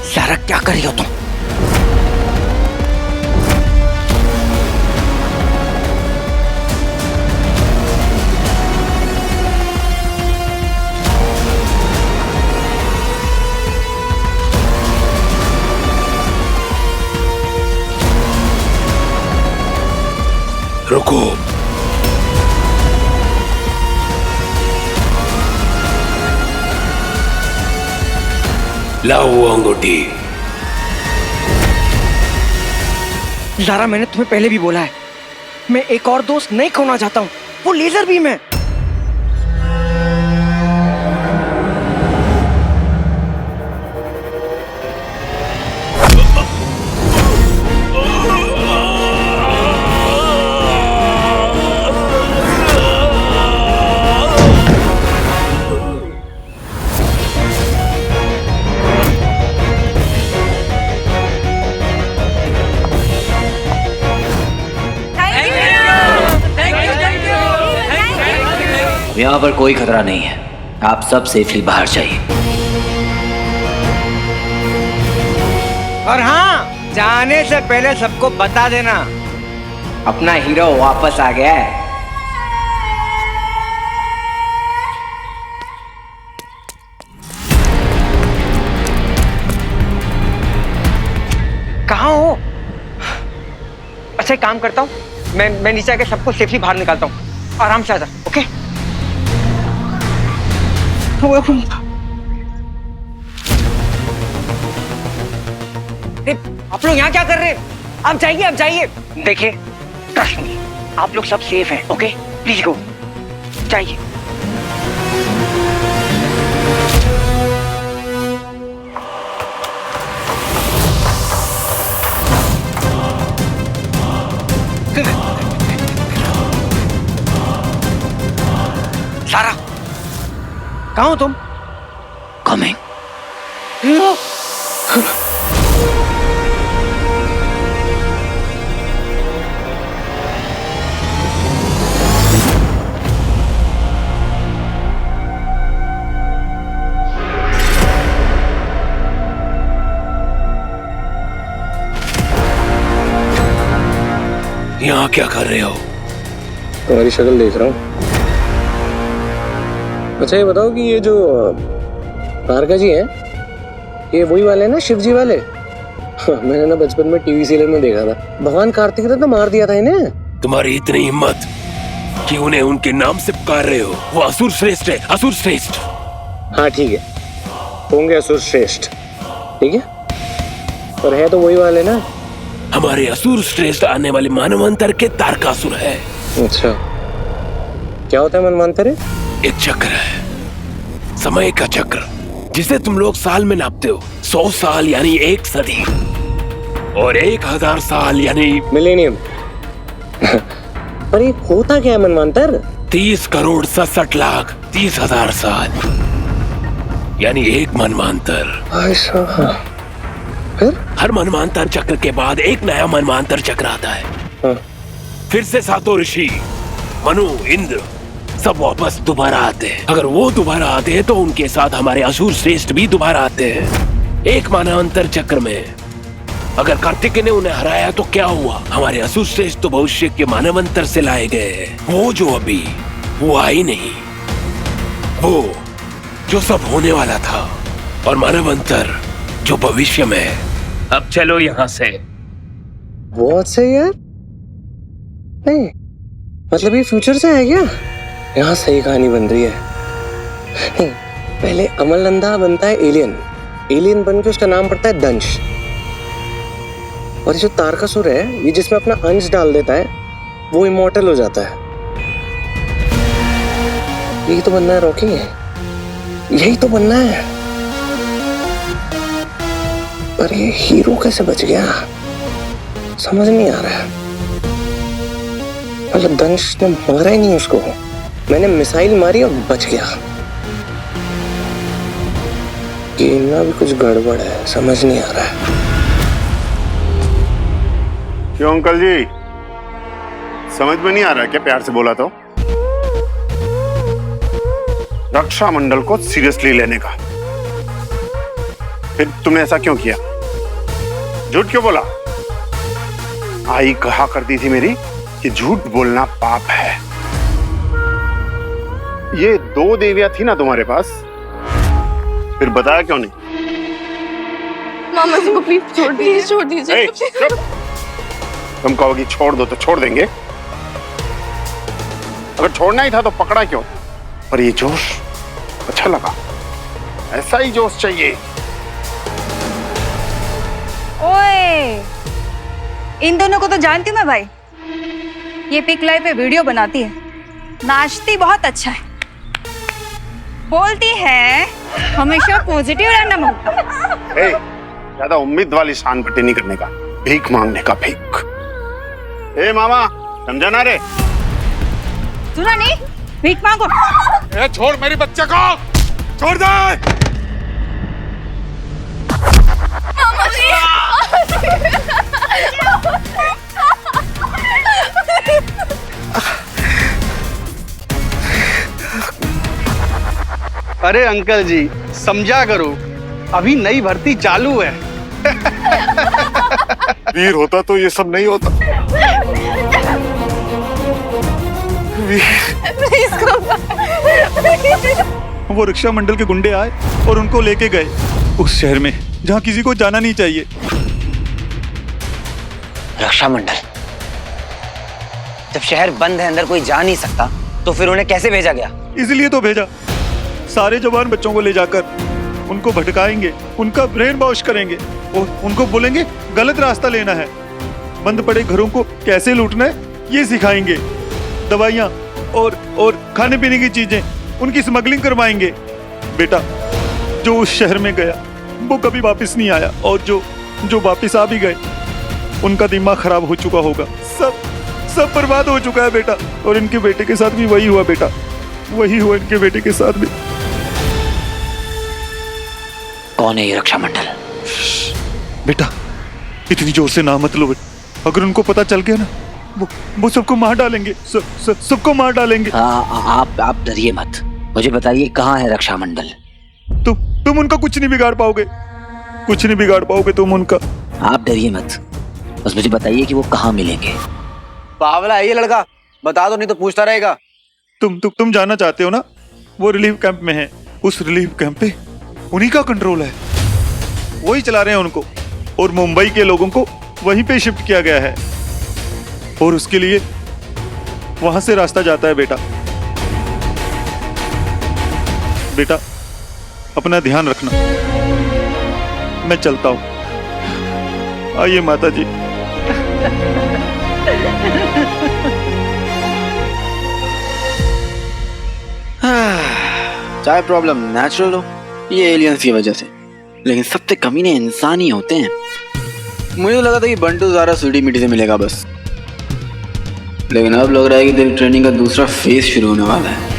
Speaker 11: सारा, क्या कर रही हो तुम?
Speaker 1: रुको। लाओ वो अंगूठी।
Speaker 11: ज़ारा, मैंने तुम्हें पहले भी बोला है, मैं एक और दोस्त नहीं खोना चाहता हूँ, वो लेजर बीम है।
Speaker 5: यहाँ पर कोई खतरा नहीं है, आप सब सेफली बाहर जाइए।
Speaker 11: और हाँ, जाने से पहले सबको बता देना, अपना हीरो वापस आ गया है। कहाँ हो? अच्छा, एक काम करता हूँ, मैं नीचे आके सबको सेफली बाहर निकालता हूँ। आराम से आजा, ओके? आप लोग यहाँ क्या कर रहे हैं? आप जाइए। देखिए, ट्रस्ट मी, आप लोग सब सेफ हैं, ओके? प्लीज गो, जाइए। सारा, कहाँ हो तुम?
Speaker 5: कमिंग।
Speaker 1: यहाँ क्या कर रहे हो?
Speaker 9: तुम्हारी शक्ल देख रहा हूँ। अच्छा, ये बताओ कि ये जो तारका जी हैं, ये वही वाले हैं ना, शिव जी वाले? मैंने ना बचपन में टीवी सीरियल में देखा था। भगवान कार्तिक ने तो मार दिया था इन्हें।
Speaker 1: तुम्हारी इतनी हिम्मत कि उन्हें उनके नाम से पुकार रहे हो? वो असुर श्रेष्ठ है, असुर श्रेष्ठ।
Speaker 9: हाँ ठीक है, होंगे असुर श्रेष्ठ, ठीक है, पर है तो वही वाले ना।
Speaker 1: हमारे असुर श्रेष्ठ आने वाले मानवांतर के तारकासुर है।
Speaker 9: अच्छा, क्या होता है मनवंतर?
Speaker 1: एक चक्र है, समय का चक्र, जिसे तुम लोग साल में नापते हो। 100 साल यानी 1 सदी, और 1000 साल यानी
Speaker 9: मिलेनियम। पर ये होता क्या है मनवंतर?
Speaker 1: 30 करोड़ 67 लाख 30,000 साल, यानी एक मनवांतर।
Speaker 9: फिर
Speaker 1: हर मनवांतर चक्र के बाद एक नया मनवांतर चक्र आता है। फिर से सातों ऋषि, मनु, इंद्र सब वापस दोबारा आते हैं। अगर वो दोबारा आते हैं तो उनके साथ हमारे असुर श्रेष्ठ भी दोबारा आते हैं। एक मनवांतर चक्र में अगर कार्तिकेय ने उन्हें हराया तो क्या हुआ? हमारे असुर श्रेष्ठ तो भविष्य के मानवंतर से लाए गए। वो जो अभी हुआ ही नहीं, वो जो सब होने वाला था, और मानवंतर जो भविष्य में। अब चलो यहाँ से।
Speaker 9: बहुत सही यार। नहीं मतलब ये फ्यूचर से है क्या? यहाँ सही कहानी बन रही है। नहीं, पहले अमलनंदा बनता है एलियन, एलियन बन के उसका नाम पड़ता है दंश, और जो तारकासुर है ये जिसमें अपना अंश डाल देता है वो इमॉर्टल हो जाता है। यही तो बनना है रॉकी, यही तो बनना है। पर ये हीरो कैसे बच गया समझ नहीं आ रहा है। मतलब दंश ने मारा ही नहीं उसको, मैंने मिसाइल मारी और बच गया। गेम में भी कुछ गड़बड़ है, समझ नहीं आ रहा है।
Speaker 10: क्यों अंकल जी, समझ में नहीं आ रहा क्या? प्यार से बोला तो। रक्षा मंडल को सीरियसली लेने का, फिर तुमने ऐसा क्यों किया? झूठ क्यों बोला? आई कहा करती थी मेरी कि झूठ बोलना पाप है। ये 2 देवियां थी ना तुम्हारे पास, फिर बताया क्यों नहीं?
Speaker 14: मामा जी को प्लीज छोड़ दीजिए, छोड़ दीजिए।
Speaker 10: तुम कहोगी छोड़ दो तो छोड़ देंगे, अगर छोड़ना ही था तो पकड़ा क्यों? पर ये जोश अच्छा लगा, ऐसा ही जोश चाहिए।
Speaker 17: ओए, इन दोनों को तो जानती हूँ मैं भाई। ये पिक लाइव पे वीडियो बनाती है, नाचती बहुत अच्छा है, बोलती है हमेशा पॉजिटिव रहना मत।
Speaker 10: ज्यादा उम्मीद वाली शान पट्टी नहीं करने का, भीख मांगने का भीख। ए मामा, समझा ना रे?
Speaker 17: सुना नहीं? भीख मांगो।
Speaker 10: ए छोड़ मेरी बच्चे को, छोड़ दे।
Speaker 14: मामा जी।
Speaker 13: अरे अंकल जी समझा करो, अभी नई भर्ती चालू है।
Speaker 10: वीर होता तो ये सब नहीं होता।
Speaker 12: वो रक्षा मंडल के गुंडे आए और उनको लेके गए उस शहर में जहाँ किसी को जाना नहीं चाहिए।
Speaker 5: रक्षा मंडल? जब शहर बंद है, अंदर कोई जा नहीं सकता, तो फिर उन्हें कैसे भेजा गया?
Speaker 12: इसलिए तो भेजा। सारे जवान बच्चों को ले जाकर उनको भटकाएंगे, उनका ब्रेन वॉश करेंगे और उनको बोलेंगे गलत रास्ता लेना है। बंद पड़े घरों को कैसे लूटना है ये सिखाएंगे। दवाइयाँ और खाने पीने की चीजें उनकी स्मगलिंग करवाएंगे। बेटा, जो उस शहर में गया वो कभी वापस नहीं आया, और जो वापस आ भी गए उनका दिमाग खराब हो चुका होगा। सब बर्बाद हो चुका है बेटा। और इनके बेटे के साथ भी वही हुआ बेटा, वही हुआ इनके बेटे के साथ भी।
Speaker 11: कौन है ये रक्षा मंडल?
Speaker 12: बेटा इतनी जोर से ना मत लो, अगर उनको पता चल गया ना वो सबको मार डालेंगे, सबको मार डालेंगे।
Speaker 11: आप डरिए मत, मुझे बताइए कहाँ है रक्षा मंडल?
Speaker 12: तुम उनका कुछ नहीं बिगाड़ पाओगे, कुछ नहीं बिगाड़ पाओगे तुम उनका।
Speaker 11: आप डरिए मत, बस मुझे बताइए कि वो कहाँ मिलेंगे।
Speaker 4: पावला है ये लड़का, बता दो नहीं तो पूछता रहेगा।
Speaker 12: तुम जाना चाहते हो ना? वो रिलीफ कैंप में है, उस रिलीफ कैंप पे उन्हीं का कंट्रोल है, वही चला रहे हैं उनको, और मुंबई के लोगों को वहीं पे शिफ्ट किया गया है, और उसके लिए वहां से रास्ता जाता है। बेटा अपना ध्यान रखना, मैं चलता हूं। आइए माता जी।
Speaker 16: चाहे प्रॉब्लम नेचुरल हो ये एलियंस की वजह से, लेकिन सबसे कमीने इंसान ही होते हैं। मुझे तो लगा था कि बंटू ज़ारा सीढ़ी मिट्टी से मिलेगा बस, लेकिन अब लग रहा है कि तेरी ट्रेनिंग का दूसरा फेज शुरू होने वाला है।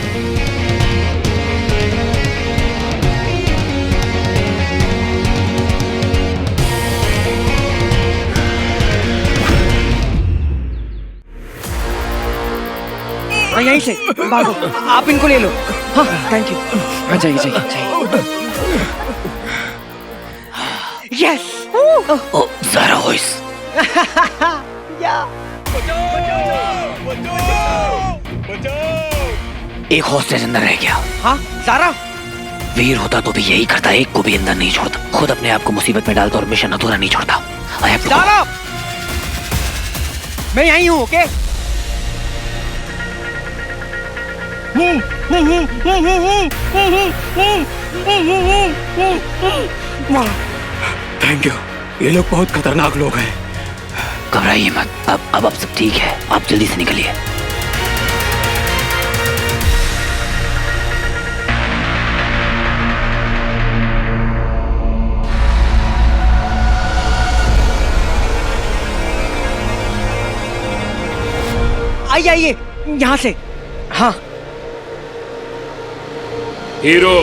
Speaker 9: हाँ यहीं से भागो, आप इनको ले लो। हाँ थैंक यू। हाँ चाहिए चाहिए चाहिए। यस।
Speaker 11: ओ ज़ारा वॉइस। एक हॉस्टेज अंदर रह गया।
Speaker 9: हाँ ज़ारा?
Speaker 11: वीर होता तो भी यही करता, एक को भी अंदर नहीं छोड़ता, खुद अपने आप को मुसीबत में डालता और मिशन अधूरा नहीं छोड़ता।
Speaker 9: ज़ारा, मैं यहीं हूँ, ओके?
Speaker 11: Thank you. ये लोग बहुत खतरनाक लोग हैं। घबराइए मत, अब सब ठीक है, आप जल्दी से निकलिए।
Speaker 9: आइए आइए यहाँ से। हाँ
Speaker 1: हीरो,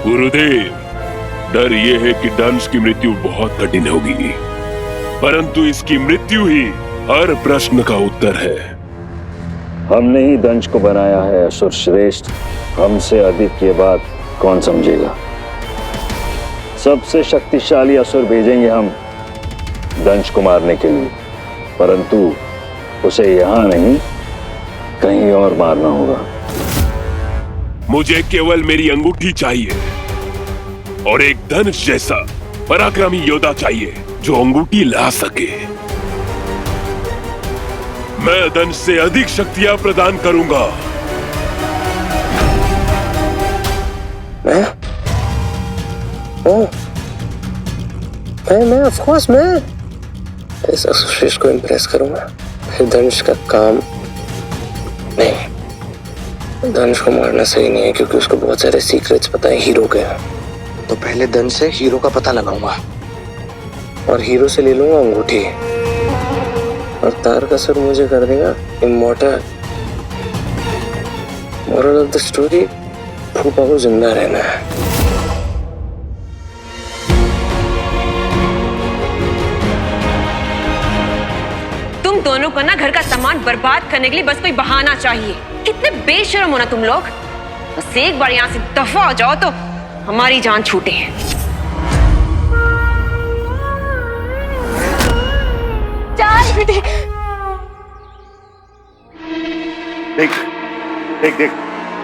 Speaker 1: गुरुदेव, डर ये है कि दंश की मृत्यु बहुत कठिन होगी, परंतु इसकी मृत्यु ही हर प्रश्न का उत्तर है।
Speaker 2: हमने ही दंश को बनाया है असुर श्रेष्ठ, हमसे अधिक ये बात कौन समझेगा। सबसे शक्तिशाली असुर भेजेंगे हम दंश को मारने के लिए, परंतु उसे यहां नहीं कहीं और मारना होगा।
Speaker 1: मुझे केवल मेरी अंगूठी चाहिए और एक धनुष जैसा पराक्रमी योद्धा चाहिए जो अंगूठी ला सके। मैं धनुष से अधिक शक्तियां प्रदान करूंगा।
Speaker 9: मैं? मैं ऑफ कोर्स मैं इस असुर को इम्प्रेस करूंगा। फिर धनुष का काम नहीं, धनुष को मारना सही नहीं है क्योंकि उसको बहुत सारे सीक्रेट्स पता है हीरो के। तो पहले धनुष से हीरो का पता लगाऊंगा और हीरो से ले लूंगा अंगूठी और तार का सर मुझे कर देगा immortal. Moral of the story, फूफा को जिंदा रहना है।
Speaker 18: तुम दोनों को ना घर का सामान बर्बाद करने के लिए बस कोई बहाना चाहिए। कितने बेशर्म हो ना तुम लोग। बस एक बार यहाँ से दफा हो जाओ तो हमारी जान छूटे।
Speaker 10: चार बेटे। देख देख देख,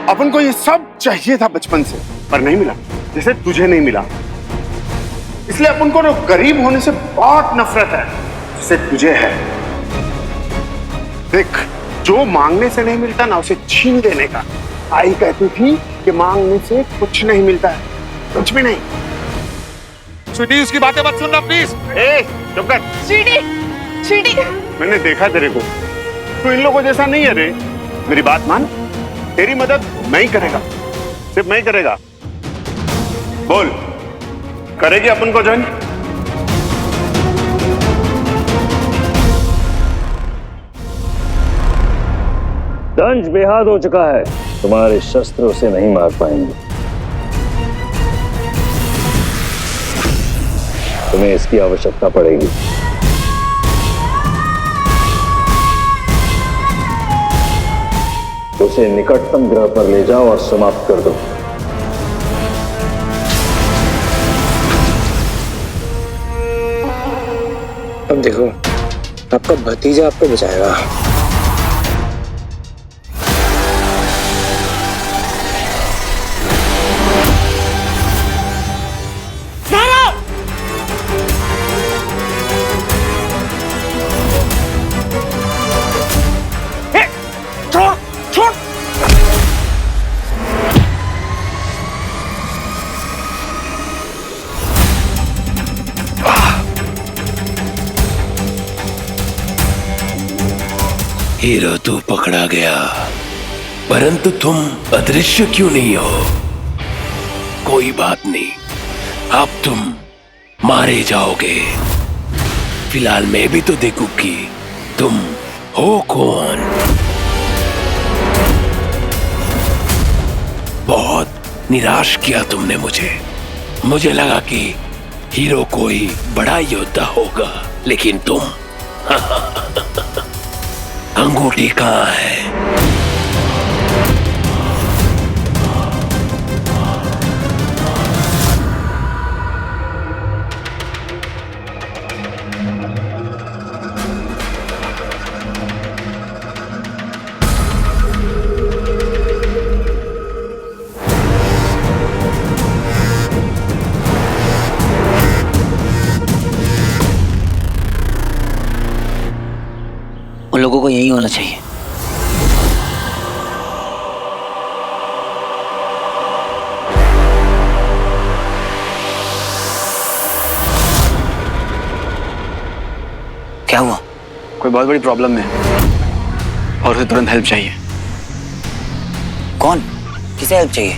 Speaker 10: अपन को ये सब चाहिए था बचपन से, पर नहीं मिला, जैसे तुझे नहीं मिला। इसलिए अपन को गरीब होने से बहुत नफरत है, जैसे तुझे है। देख, जो मांगने से नहीं मिलता ना उसे छीन लेने का। आई कहती थी कि मांगने से कुछ नहीं मिलता है, कुछ भी नहीं।
Speaker 13: स्वीटी, उसकी बातें मत सुनना प्लीज।
Speaker 10: चुप कर।
Speaker 18: स्वीटी, स्वीटी।
Speaker 10: मैंने देखा तेरे को, तू इन लोगों जैसा नहीं है रे। मेरी बात मान, तेरी मदद मैं ही करेगा, सिर्फ मैं ही करेगा। बोल, करेगी अपन को ज्वाइन?
Speaker 2: दंश बेहाद हो चुका है, तुम्हारे शस्त्र उसे नहीं मार पाएंगे। तुम्हें इसकी आवश्यकता पड़ेगी। उसे निकटतम ग्रह पर ले जाओ और समाप्त कर दो।
Speaker 9: अब देखो, आपका भतीजा आपको बचाएगा।
Speaker 8: हीरो तू पकड़ा गया, परंतु तुम अदृश्य क्यों नहीं हो? कोई बात नहीं, अब तुम मारे जाओगे। फिलहाल मैं भी तो देखूं कि तुम हो कौन। बहुत निराश किया तुमने मुझे लगा कि हीरो कोई बड़ा योद्धा होगा, लेकिन तुम अंगूठी कहाँ है?
Speaker 5: उन लोगों को यही होना चाहिए। क्या हुआ?
Speaker 4: कोई बहुत बड़ी प्रॉब्लम में और उसे तुरंत हेल्प चाहिए।
Speaker 5: कौन? किसे हेल्प चाहिए?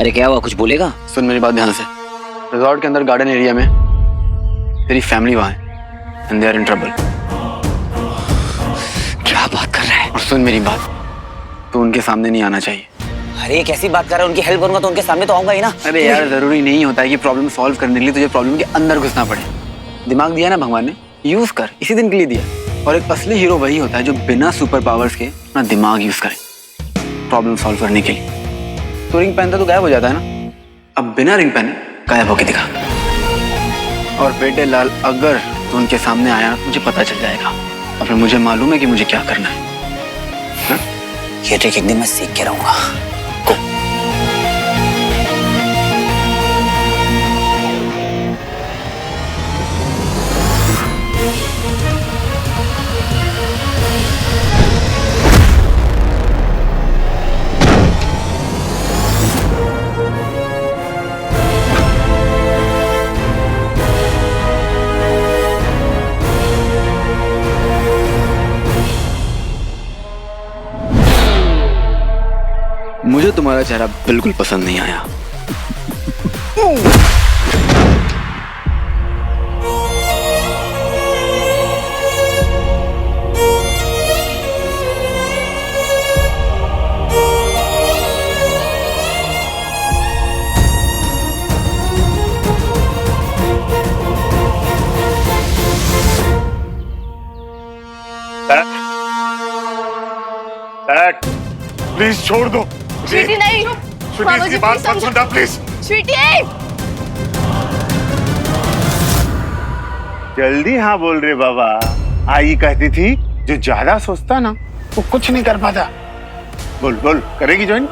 Speaker 5: अरे क्या हुआ, कुछ बोलेगा?
Speaker 4: सुन मेरी बात ध्यान से। रिजॉर्ट के अंदर गार्डन एरिया में तेरी फैमिली वहां है and they are in trouble.
Speaker 5: क्या बात कर रहा है?
Speaker 4: और सुन मेरी बात, तू उनके सामने नहीं आना चाहिए।
Speaker 5: अरे कैसी बात कर रहा है? उनकी हेल्प करूंगा तो उनके सामने तो आऊंगा ही ना।
Speaker 4: अरे यार जरूरी नहीं होता है कि प्रॉब्लम सॉल्व करने के लिए तुझे प्रॉब्लम के अंदर घुसना पड़े। दिमाग दिया ना भगवान ने, यूज कर, इसी दिन के लिए दिया। और एक असली हीरो वही होता है जो बिना सुपर पावर्स के अपना दिमाग यूज करे प्रॉब्लम सॉल्व करने के लिए। तो रिंग पहनता तो गायब हो जाता है ना, अब बिना रिंग पहने गायब होके दिखा। और बेटे लाल, अगर तू उनके सामने आया मुझे पता चल जाएगा और फिर मुझे मालूम है कि मुझे क्या करना है। हा?
Speaker 5: ये ट्रिक एक दिन मैं सीख के रहूंगा।
Speaker 4: मुझे तुम्हारा चेहरा बिल्कुल पसंद नहीं आया।
Speaker 10: प्लीज छोड़ दो।
Speaker 15: स्वीटी नहीं,
Speaker 10: स्वीटी इसकी बात मत सुनना प्लीज।
Speaker 15: स्वीटी
Speaker 10: जल्दी हाँ बोल रहे बाबा। आई कहती थी जो ज्यादा सोचता ना वो कुछ नहीं कर पाता। बोल बोल, करेगी ज्वाइन?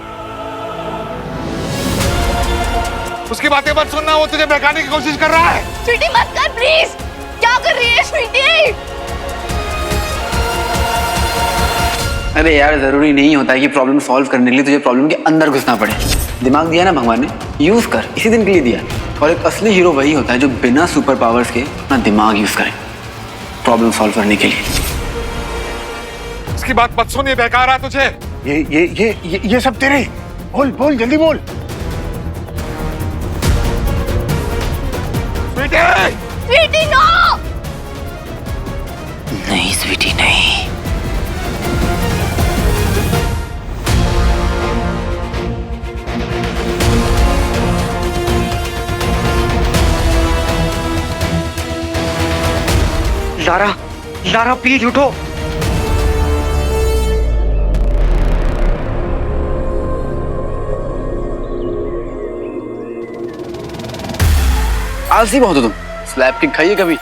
Speaker 10: उसकी बातें मत सुनना, वो तुझे बहकाने की कोशिश कर रहा है।
Speaker 15: स्वीटी मत कर प्लीज। क्या कर रही है स्वीटी?
Speaker 4: अरे यार जरूरी नहीं होता है कि प्रॉब्लम सॉल्व करने के लिए तुझे प्रॉब्लम के अंदर घुसना पड़े। दिमाग दिया ना भगवान ने, यूज कर, इसी दिन के लिए दिया। और एक असली हीरो वही होता है जो बिना सुपर पावर्स के अपना दिमाग यूज करे प्रॉब्लम सॉल्व करने के लिए।
Speaker 10: इसकी बात मत सुन, ये बेकार है तुझे। ये सब तेरे। बोल बोल, जल्दी बोल। स्वीटी!
Speaker 15: स्वीटी नो!
Speaker 5: नहीं स्वीटी नहीं।
Speaker 4: लारा, लारा प्लीज उठो। आलसी बहुत हो तुम। स्लैब केक खाइए कभी?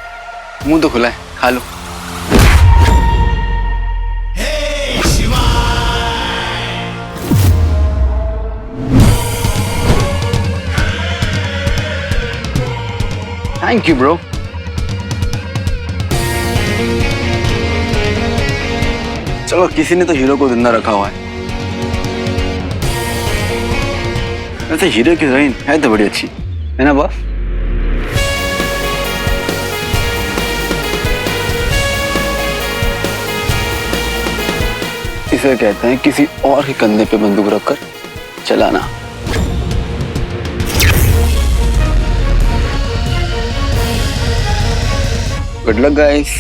Speaker 4: मुंह तो खुला है, खा लो। Thank you bro. चलो किसी ने तो हीरो को जिंदा रखा हुआ है। वैसे हीरो की हीरोइन है तो बड़ी अच्छी है ना बॉस? इसे कहते हैं किसी और के कंधे पे बंदूक रखकर चलाना। Good luck guys.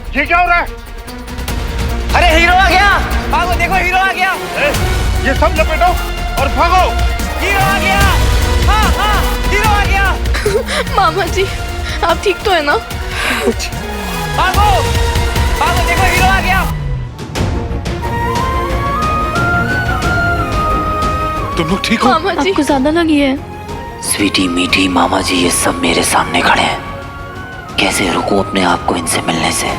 Speaker 10: ये क्या हो रहा है?
Speaker 6: अरे हीरो आ गया, भागो, देखो हीरो आ गया।
Speaker 10: ये सब लपेटो और भागो।
Speaker 6: हीरो आ गया, हाँ हाँ हीरो आ गया।
Speaker 15: मामा जी आप ठीक तो है ना?
Speaker 6: भागो भागो, देखो हीरो आ गया।
Speaker 10: तुम लोग ठीक हो?
Speaker 15: मामा जी आपको ज्यादा लगी है?
Speaker 11: स्वीटी मीठी मामा जी ये सब मेरे सामने खड़े हैं, कैसे रुकूं अपने आप को इनसे मिलने से?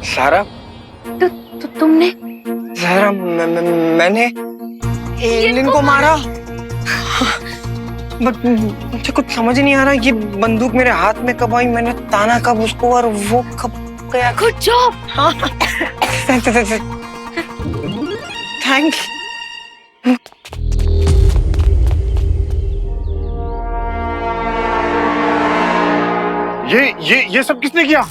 Speaker 9: सारा
Speaker 15: तुमने?
Speaker 9: जहरा मैंने एलियन को मारा। बट मुझे कुछ समझ नहीं आ रहा, ये बंदूक मेरे हाथ में कब आई, मैंने ताना कब उसको और वो कब गया।
Speaker 15: Good job.
Speaker 9: थैंक
Speaker 10: ये सब किसने किया?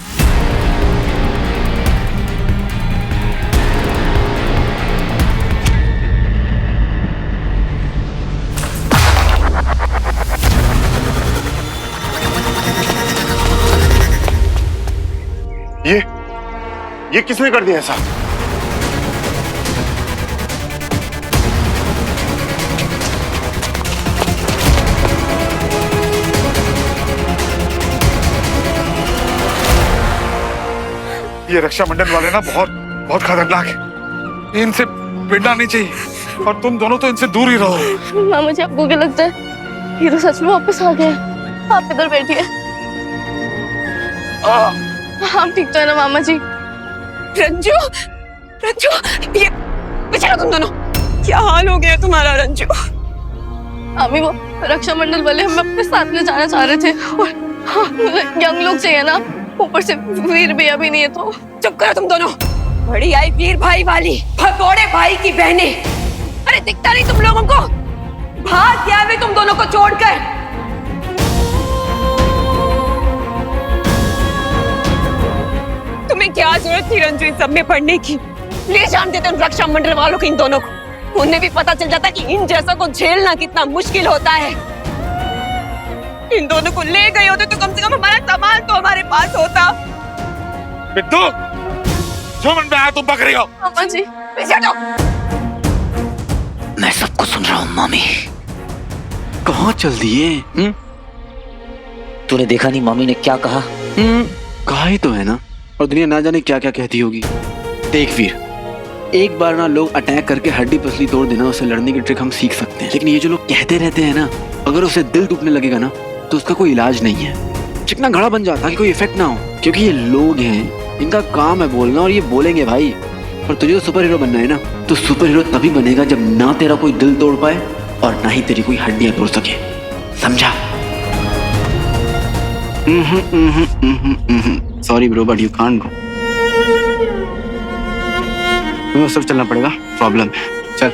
Speaker 10: ये किसने कर दिया ऐसा? ये रक्षामंडल वाले ना बहुत खतरनाक है, इनसे भिड़ना नहीं चाहिए और तुम दोनों तो इनसे दूर ही रहो।
Speaker 15: मामा जी आपको क्या लगता है हीरो सच में वापस आ गए? आप इधर बैठिए। आप ठीक तो है ना मामा जी?
Speaker 18: रंजू, रंजू, ये पीछे तुम दोनों, क्या हाल हो गया तुम्हारा रंजू?
Speaker 15: अभी वो रक्षामंडल वाले हमें अपने साथ ले जाना चाह रहे थे और यंग लोग चाहिए ना, ऊपर से वीर भैया भी नहीं है तो।
Speaker 18: चुप करो तुम दोनों। बड़ी आई वीर भाई वाली, भगोड़े भाई की बहनें। अरे दिखता नहीं तुम लोगों को? भाग गया वे तुम दोनों को छोड़कर। तुम्हें क्या जरूरत थी रंजू इन सब में पढ़ने की? ले जान देते उन रक्षा मंडल वालों को इन दोनों को, उन्हें भी पता चल जाता कि इन जैसा को झेलना कितना मुश्किल होता है। इन दोनों को ले गए होते तो कम से कम हमारा सामान तो हमारे पास होता।
Speaker 10: बिट्टू, जो मन में आया तुम बक रही हो।
Speaker 15: मामा जी
Speaker 18: पीछे हटो।
Speaker 11: मैं सबको सुन रहा हूँ मामी।
Speaker 16: कहाँ चल दिए?
Speaker 11: तूने देखा नहीं मामी ने क्या कहा?
Speaker 16: कहा ही तो है ना, और दुनिया ना जाने क्या क्या कहती होगी। देख वीर, एक बार ना लोग अटैक करके हड्डी पसली तोड़ देना, उससे लड़ने की ट्रिक हम सीख सकते हैं, लेकिन ये जो लोग कहते रहते हैं ना, अगर उसे दिल टूटने लगेगा ना तो उसका कोई इलाज नहीं है। चिकना घड़ा बन जाता कि कोई इफेक्ट ना हो, क्योंकि ये लोग हैं, इनका काम है बोलना और ये बोलेंगे भाई। पर तुझे तो सुपर हीरो बनना है ना, तो सुपर हीरो तभी बनेगा जब ना तेरा कोई दिल तोड़ पाए और ना ही तेरी कोई हड्डियां तोड़ सके, समझा?
Speaker 4: Sorry bro but you can't go. तुम्हें सब चलना पड़ेगा, प्रॉब्लम है। चल।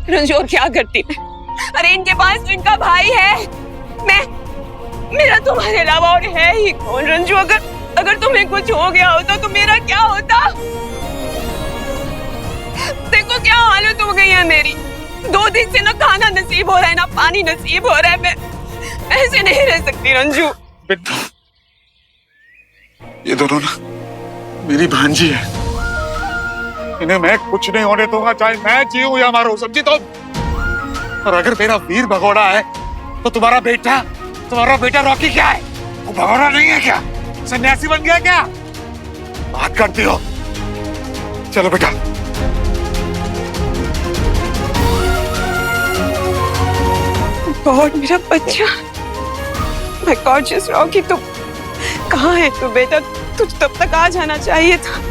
Speaker 18: रंजू और क्या करती मैं? अरे इनके पास तो इनका भाई है, मेरा तुम्हारे अलावा और है ही कौन? रंजू अगर तुम्हें कुछ हो गया होता तो मेरा क्या होता? देखो क्या हालत हो गई है मेरी। 2 दिन से ना खाना नसीब हो रहा है ना पानी नसीब हो रहा है। मैं ऐसे नहीं रह सकती रंजू।
Speaker 10: बिट्टू, ये दोनों ना मेरी भांजी है। इन्हें मैं कुछ नहीं होने दूंगा, चाहे मैं जीऊं या मारूं, समझी तुम? और अगर मेरा वीर भगोड़ा है तो तुम्हारा बेटा रॉकी क्या है? वो भगोड़ा नहीं है क्या? सन्यासी बन गया क्या? बात करती हो? चलो बेटा।
Speaker 18: गॉड, मेरा बच्चा। माय गॉर्जियस रॉकी, तुम कहाँ है तू बेटा? तुझ तब तक आ जाना चाहिए था।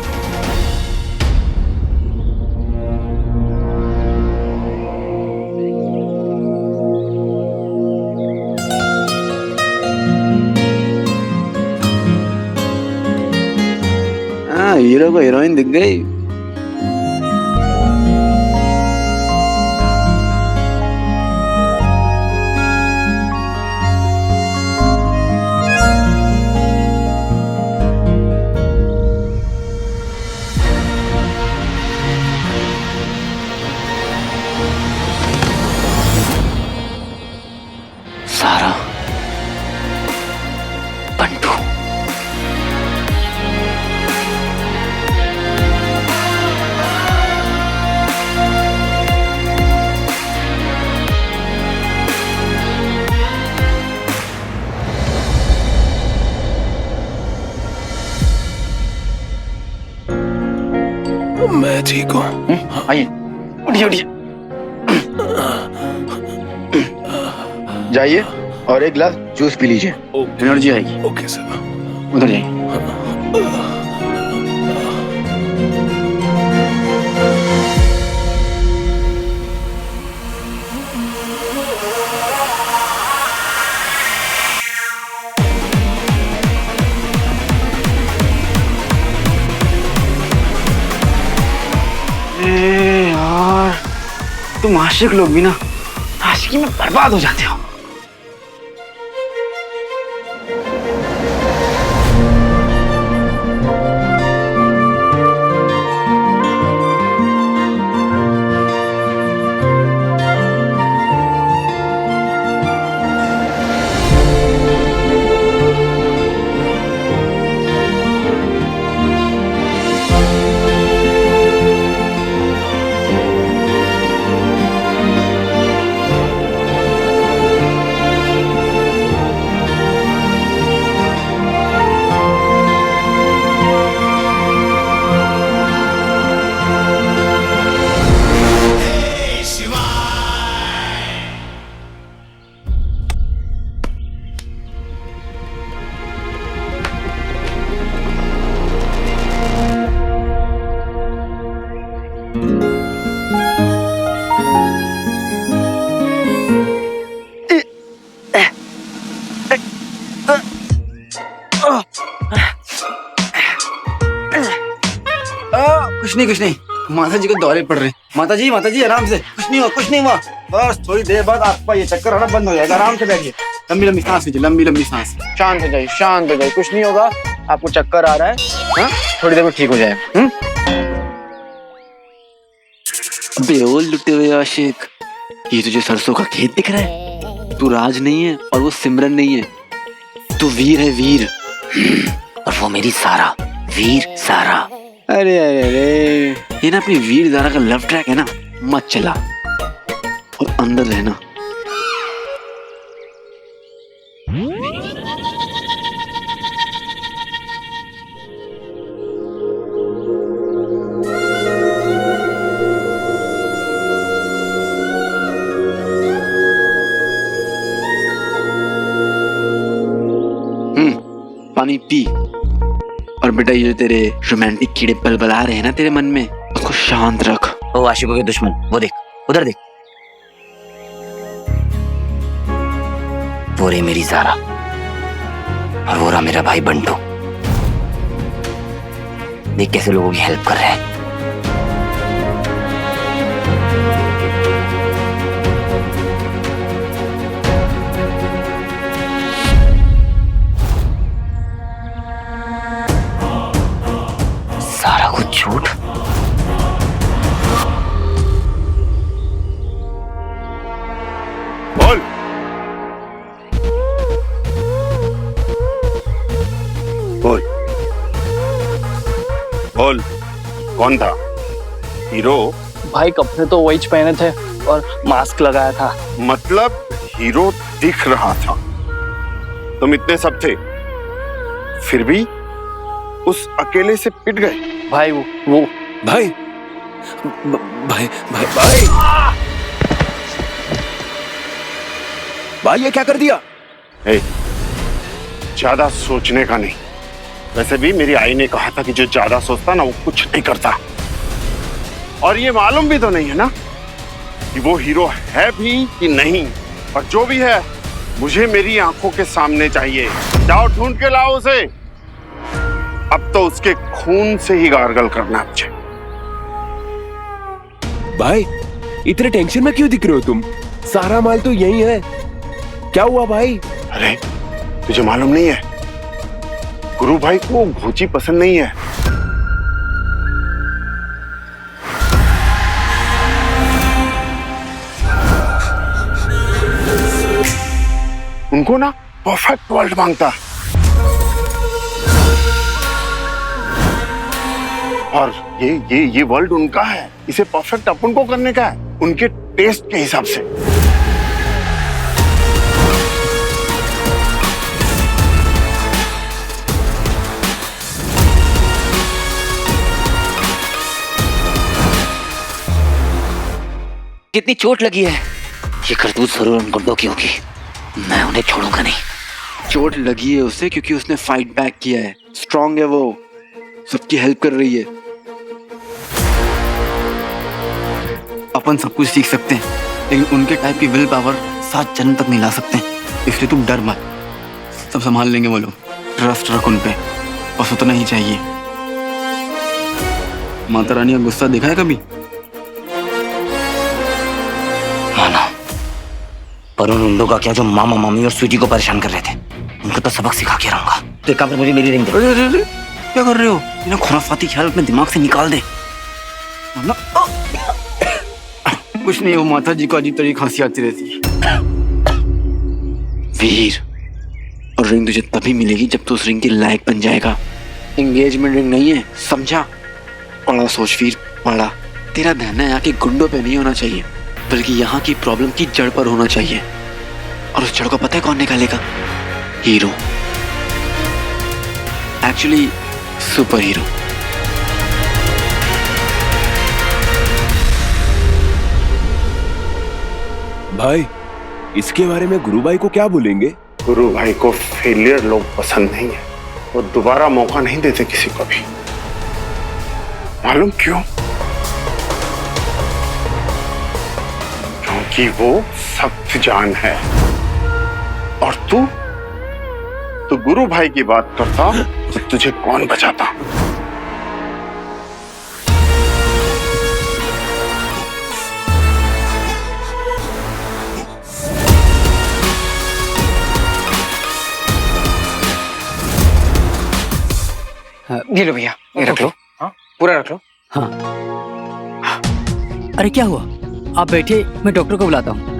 Speaker 16: हाँ, हीरो को हीरोइन दिख गई।
Speaker 11: सारा, बंटू,
Speaker 8: मैं ठीक हूँ।
Speaker 9: आइए, उठिए उठिए, जाइए और एक गिलास जूस पी लीजिए, एनर्जी आएगी।
Speaker 8: Okay sir.
Speaker 9: उधर जाइए।
Speaker 16: यार, तुम आशिक लोग भी ना आशिकी में बर्बाद हो जाते हो। कुछ नहीं, माता जी को दौरे पड़ रहे हैं। माता जी आराम से, कुछ नहीं हुआ। बस थोड़ी देर बाद आपका ये चक्कर आना बंद हो जाएगा। आराम से बैठिए, लंबी सांस लीजिए, लंबी सांस।
Speaker 4: शांत हो जाइए, कुछ नहीं होगा। आपको चक्कर आ रहा है, हाँ? थोड़ी देर में ठीक हो जाएगा।
Speaker 16: अबे ओ लुटे हुए आशिक, ये तुझे सरसों का खेत दिख रहा है? तू राज नहीं है और वो सिमरन नहीं है, तू वीर है, वीर।
Speaker 11: और वो मेरी सारा, वीर सारा।
Speaker 16: अरे ये ना अपनी वीर ज़ारा का लव ट्रैक है ना, मत चला और अंदर रहना। पानी पी। और बेटा, ये जो तेरे रोमांटिक कीड़े बलबला रहे हैं ना तेरे मन में, उसको शांत रख।
Speaker 11: ओ आशिकों के दुश्मन, वो देख, उधर देख, वो रे मेरी ज़ारा और वो रहा मेरा भाई बंटू। देख कैसे लोगों की हेल्प कर रहे हैं। सारा कुछ झूठ।
Speaker 10: बोल। कौन था? हीरो?
Speaker 19: भाई कपड़े तो वही पहने थे और मास्क लगाया था।
Speaker 10: मतलब हीरो दिख रहा था। तुम इतने सब थे, फिर भी उस अकेले से पिट गए।
Speaker 19: भाई वो
Speaker 8: भाई भाई भाई भाई भाई ये क्या कर दिया?
Speaker 10: ज्यादा सोचने का नहीं। वैसे भी मेरी आई ने कहा था कि जो ज्यादा सोचता ना वो कुछ नहीं करता। और ये मालूम भी तो नहीं है ना कि वो हीरो है भी कि नहीं। और जो भी है मुझे मेरी आंखों के सामने चाहिए। जाओ ढूंढ के लाओ उसे। अब तो उसके खून से ही गार्गल करना है मुझे।
Speaker 8: भाई इतने टेंशन में क्यों दिख रहे हो तुम? सारा माल तो यही है। क्या हुआ भाई?
Speaker 10: अरे तुझे मालूम नहीं है, गुरु भाई को भोजी पसंद नहीं है। उनको ना परफेक्ट वर्ल्ड मांगता। और ये वर्ल्ड उनका है। इसे परफेक्ट अपन को करने का है, उनके टेस्ट के हिसाब से।
Speaker 11: कितनी चोट लगी है। ये करतूत जरूर उन गुंडों की होगी। मैं उन्हें छोड़ूंगा नहीं।
Speaker 16: चोट लगी है उसे क्योंकि उसने फाइट बैक किया है। स्ट्रांग है वो, सबकी हेल्प कर रही है। अपन सब कुछ सीख सकते हैं, लेकिन उनके टाइप की विल पावर 7 जन्म तक नहीं ला सकते। इसलिए तुम डर मत, सब संभाल लेंगे वो लोग। ट्रस्ट रख उन पे, बस उतना ही चाहिए। माता रानी का गुस्सा देखा है कभी?
Speaker 11: माना, पर उन उंडों का क्या जो मामा मामी और स्वीटी को परेशान कर रहे थे, उनको तो सबक सिखा के रहूंगा। तो एक काम कर, मुझे मेरी रिंग दे।
Speaker 16: अरे क्या कर रहे हो? इन्हें खुराफाती ख्याल अपने दिमाग से निकाल दे। कुछ नहीं, वो माता जी को अजीब तरह खांसी आती रहती है। वीर, और रिंग तुझे तभी मिलेगी जब तू उस रिंग के लायक बन जाएगा। एंगेजमेंट रिंग नहीं है, समझा? बड़ा सोच वीर, बड़ा। तेरा ध्यान यहाँ के गुंडों पे नहीं होना चाहिए, बल्कि यहाँ की प्रॉब्लम की जड़ पर होना चाहिए। और उस जड़ को पता है कौन निकालेगा? हीरो। Actually super hero.
Speaker 8: भाई इसके बारे में गुरु भाई को क्या बोलेंगे?
Speaker 10: गुरु भाई को फेलियर लोग पसंद नहीं है। वो दोबारा मौका नहीं देते किसी को भी। मालूम क्यों? क्योंकि वो सख्त जान है। और तू गुरु भाई की बात करता तो तुझे कौन बचाता?
Speaker 5: ये लो भैया, ये रख लो। हाँ, पूरा रख लो।
Speaker 11: हाँ। अरे क्या हुआ? आप बैठिए, मैं डॉक्टर को बुलाता हूँ।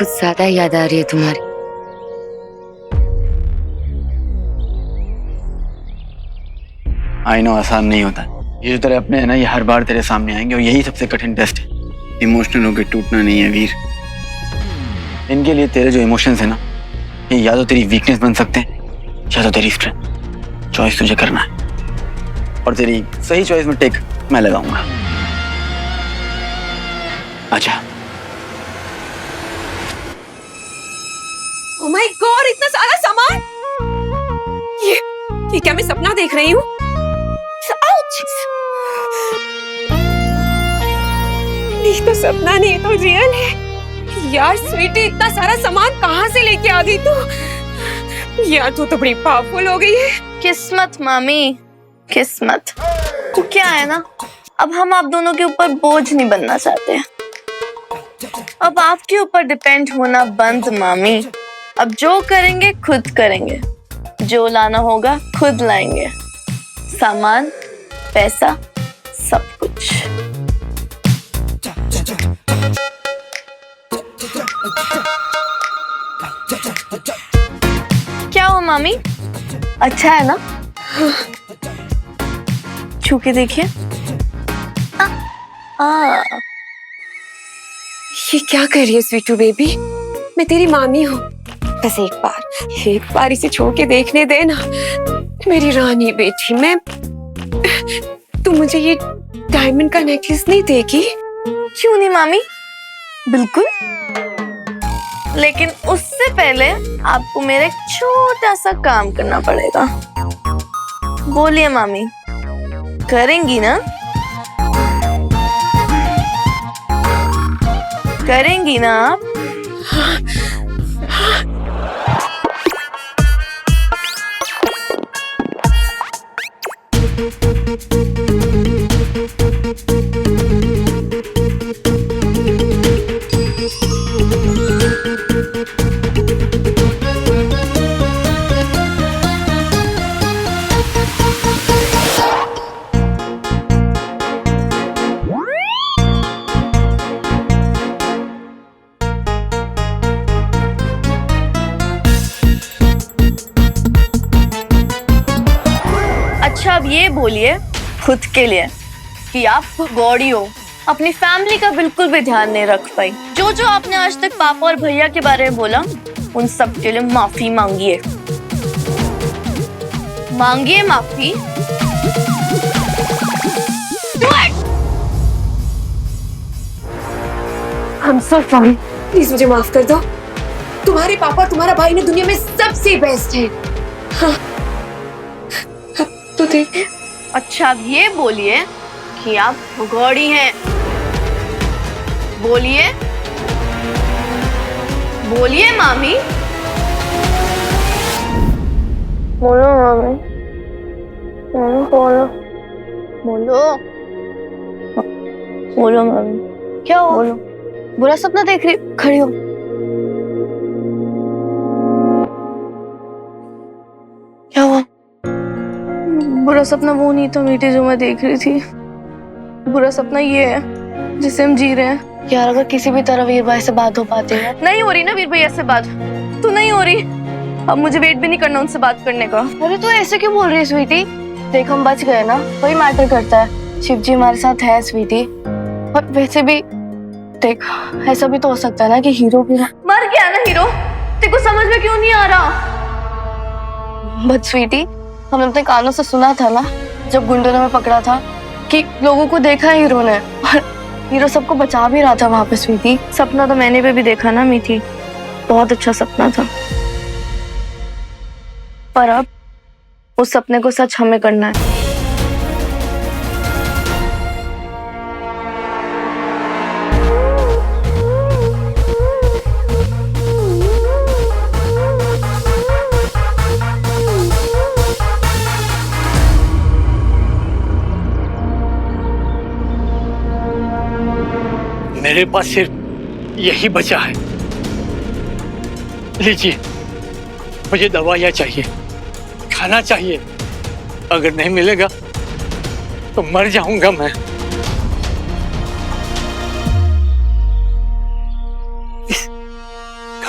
Speaker 7: कुछ ज्यादा याद आ रही है तुम्हारी।
Speaker 16: आई नो आसान नहीं होता। ये जो तेरे अपने है ना, ये हर बार तेरे सामने आएंगे और यही सबसे कठिन टेस्ट है। इमोशनल होकर टूटना नहीं है वीर। इनके लिए तेरे जो इमोशंस है ना, ये या तो तेरी वीकनेस बन सकते हैं या तो तेरी स्ट्रेंथ। चॉइस तुझे करना है और तेरी सही चॉइस में टिक मैं लगाऊंगा। अच्छा।
Speaker 18: ओह माय गॉड, इतना सारा सामान! ये क्या मैं सपना देख रही हूँ? ये तो सपना नहीं, तो रियल है। यार स्वीटी, इतना सारा सामान कहाँ से लेके आ गई तू? यार तू तो बड़ी पावरफुल हो गई है।
Speaker 15: किस्मत मामी, किस्मत। तो क्या है ना, अब हम आप दोनों के ऊपर बोझ नहीं बनना चाहते। अब आपके ऊपर डिपेंड होना बंद मामी। अब जो करेंगे खुद करेंगे, जो लाना होगा खुद लाएंगे, सामान, पैसा, सब कुछ। क्या हो मामी, अच्छा है ना? छू के देखिए।
Speaker 18: ये क्या कर रही है स्वीटू बेबी? मैं तेरी मामी हूँ। बस एक बार इसे छू के देखने दे ना, मेरी रानी बेटी। मैं तू मुझे ये डायमंड का नेकलेस नहीं देगी?
Speaker 15: क्यों नहीं मामी, बिल्कुल। लेकिन उससे पहले आपको मेरा एक छोटा सा काम करना पड़ेगा। बोलिए मामी, करेंगी ना? करेंगी ना आप? अच्छा अब ये बोलिए खुद के लिए कि आप गौड़ी हो, अपनी फैमिली का बिल्कुल भी ध्यान नहीं रख पाई। जो जो आपने आज तक पापा और भैया के बारे में बोला, उन सब के लिए माफी मांगिए। मांगिए माफी।
Speaker 18: I'm so sorry. प्लीज मुझे माफ कर दो। तुम्हारे पापा, तुम्हारा भाई ने दुनिया में सबसे बेस्ट है। हाँ। तो देखिए।
Speaker 15: अच्छा अब ये बोलिए कि आप गौड़ी हैं। बोलिए, बोलिए मामी। बोलो मामी, बोलो बोलो बोलो मामी। क्या हो? बोलो। बुरा सपना देख रही? खड़ी हो। क्या हुआ? बुरा सपना वो नहीं था मीठी जो मैं देख रही थी। बुरा सपना ये है जिसे हम जी रहे हैं। यार अगर किसी भी तरह वीर भाई से बात हो पाती है। नहीं हो रही ना वीर भैया से बात, तो नहीं हो रही। अब मुझे वेट भी नहीं करना उनसे बात करने का। अरे तू ऐसे क्यों बोल रही है स्वीटी? देख हम बच गए ना, वही मैटर करता है। शिव जी हमारे साथ है स्वीटी। और वैसे भी देख, ऐसा भी तो हो सकता है ना कि हीरो भी मर गया ना। हीरो तेरे को समझ में क्यों नहीं आ रहा? बट स्वीटी, हमने अपने कानों से सुना था ना जब गुंडों ने हमें पकड़ा था कि लोगों को देखा है हीरो ने, और हीरो सबको बचा भी रहा था वहां पे। स्वीटी, सपना तो मैंने भी देखा ना मीठी, बहुत अच्छा सपना था। पर अब उस सपने को सच हमें करना है।
Speaker 8: मेरे पास सिर्फ यही बचा है। लीजिए, मुझे दवाइयाँ चाहिए, खाना चाहिए। अगर नहीं मिलेगा तो मर जाऊंगा मैं।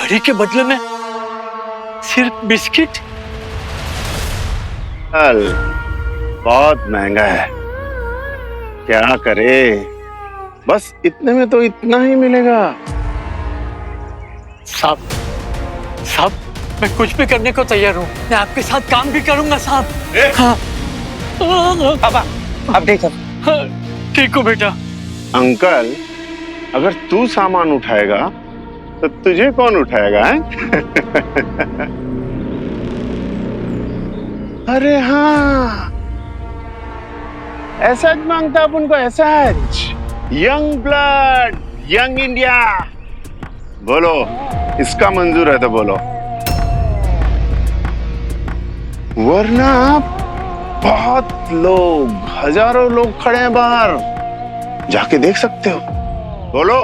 Speaker 9: घड़ी के बदले में सिर्फ बिस्किट?
Speaker 10: चल, बहुत महंगा है, क्या करे, बस इतने में तो इतना ही मिलेगा।
Speaker 9: साहब, साहब, मैं कुछ भी करने को तैयार हूँ, मैं आपके साथ काम भी करूंगा साहब। हाँ।
Speaker 4: पापा, अब देखो।
Speaker 9: ठीक हो बेटा।
Speaker 10: अंकल, अगर तू सामान उठाएगा तो तुझे कौन उठाएगा है? अरे हाँ, ऐसा मांगता अपन को, ऐसा यंग ब्लड, यंग इंडिया। बोलो, इसका मंजूर है तो बोलो, वरना बहुत लोग, हजारों लोग खड़े हैं बाहर, जाके देख सकते हो। बोलो,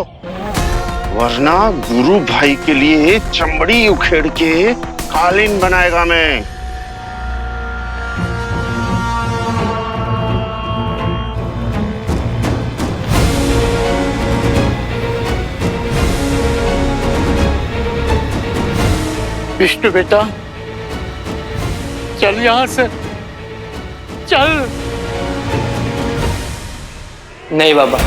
Speaker 10: वरना गुरु भाई के लिए चमड़ी उखेड़ के कालीन बनाएगा मैं।
Speaker 9: विष्णु बेटा, चल यहां से, चल।
Speaker 19: नहीं बाबा,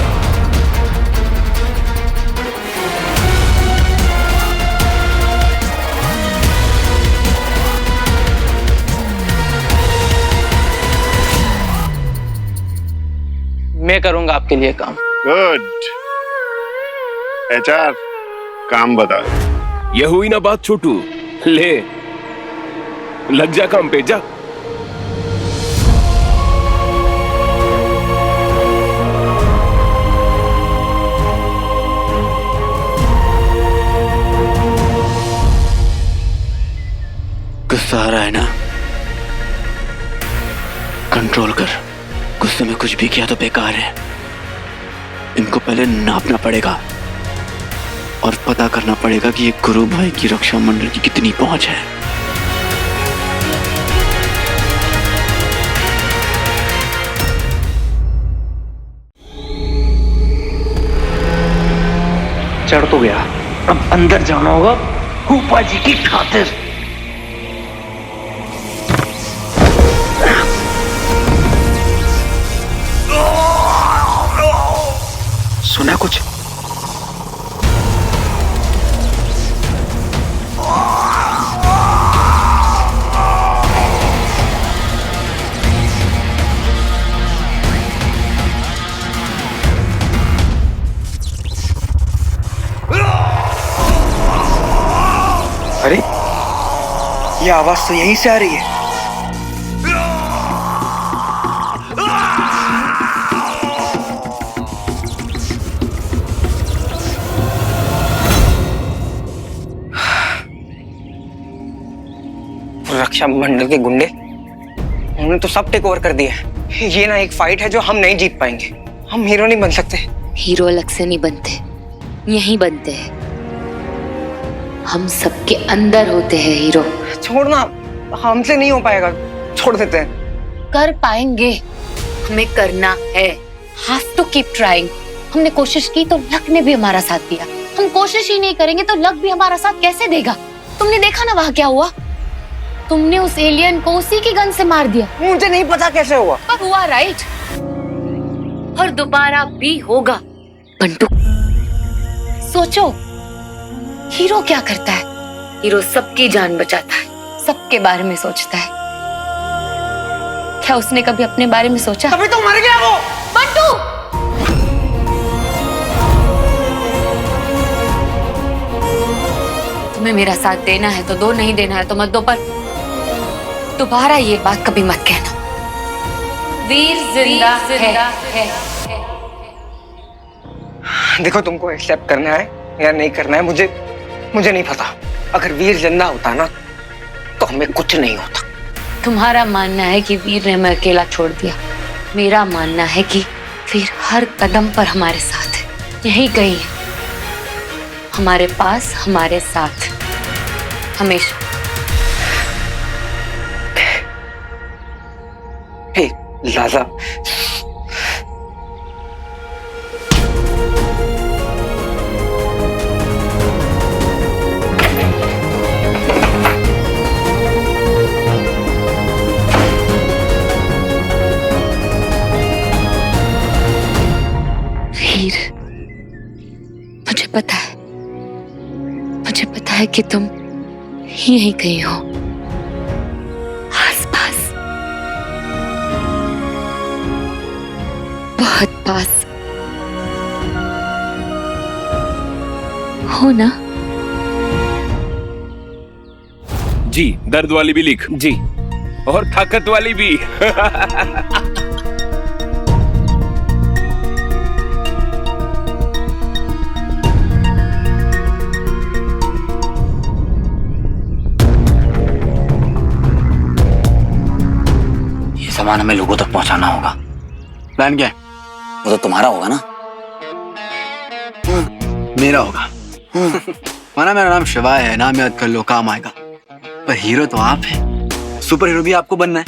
Speaker 19: मैं करूंगा आपके लिए काम।
Speaker 10: गुड। एचआर, काम बता।
Speaker 1: ये हुई ना बात छोटू, ले लग जा काम पे, जा।
Speaker 16: गुस्सा आ रहा है ना? कंट्रोल कर, गुस्से में कुछ भी किया तो बेकार है। इनको पहले नापना पड़ेगा और पता करना पड़ेगा कि ये गुरु भाई की रक्षा मंडल की कितनी पहुंच है।
Speaker 9: चढ़ तो गया, अब अंदर जाना होगा फूफा जी की खातिर। सुना कुछ?
Speaker 4: अरे, ये आवाज तो यहीं से आ रही है। रक्षा मंडल के गुंडे, उन्होंने तो सब टेक ओवर कर दिया है। ये ना एक फाइट है जो हम नहीं जीत पाएंगे। हम हीरो नहीं बन सकते।
Speaker 7: हीरो अलग से नहीं बनते, यहीं बनते हैं। हम सबके अंदर होते हैं हीरो।
Speaker 4: छोड़ना, हमसे नहीं हो पाएगा, छोड़ देते हैं।
Speaker 7: कर पाएंगे, हमें करना है। Have to keep trying. हमने कोशिश की तो लक ने भी हमारा साथ दिया। हम कोशिश ही नहीं करेंगे तो लक भी हमारा साथ कैसे देगा? तुमने देखा ना वहां क्या हुआ? तुमने उस एलियन को उसी की गन से मार दिया।
Speaker 4: मुझे नहीं पता कैसे हुआ,
Speaker 7: पर हुआ, राइट? और दोबारा भी होगा। बंटू, सोचो, हीरो क्या करता है? हीरो सबकी जान बचाता है, सबके बारे में सोचता है। क्या उसने कभी अपने बारे में सोचा?
Speaker 4: अभी तो मर गया वो।
Speaker 7: बंटू, तुम्हें मेरा साथ देना है तो दो, नहीं देना है तो मत दो, पर दोबारा ये बात कभी मत कहना। वीर जिंदा है।
Speaker 4: देखो, तुमको एक्सेप्ट करना है या नहीं करना है, मुझे नहीं पता। अगर वीर जिंदा होता ना तो हमें कुछ नहीं होता।
Speaker 7: तुम्हारा मानना है कि वीर ने हमें अकेला छोड़ दिया। मेरा मानना है कि वीर हर कदम पर हमारे साथ है, यहीं कहीं है, हमारे पास, हमारे साथ हमेशा।
Speaker 4: हे लाला,
Speaker 7: लगता है कि तुम यहीं कहीं हो, आसपास, बहुत पास हो ना?
Speaker 1: जी, दर्द वाली भी लिख जी, और ताकत वाली भी।
Speaker 5: ये सामान हमें लोगों तक पहुंचाना होगा।
Speaker 16: प्लान क्या है?
Speaker 5: वो तो तुम्हारा होगा ना?
Speaker 16: मेरा होगा। माना मेरा नाम शिवाय है, नाम याद कर लो, काम आएगा। पर हीरो तो आप है, सुपर हीरो भी आपको बनना है,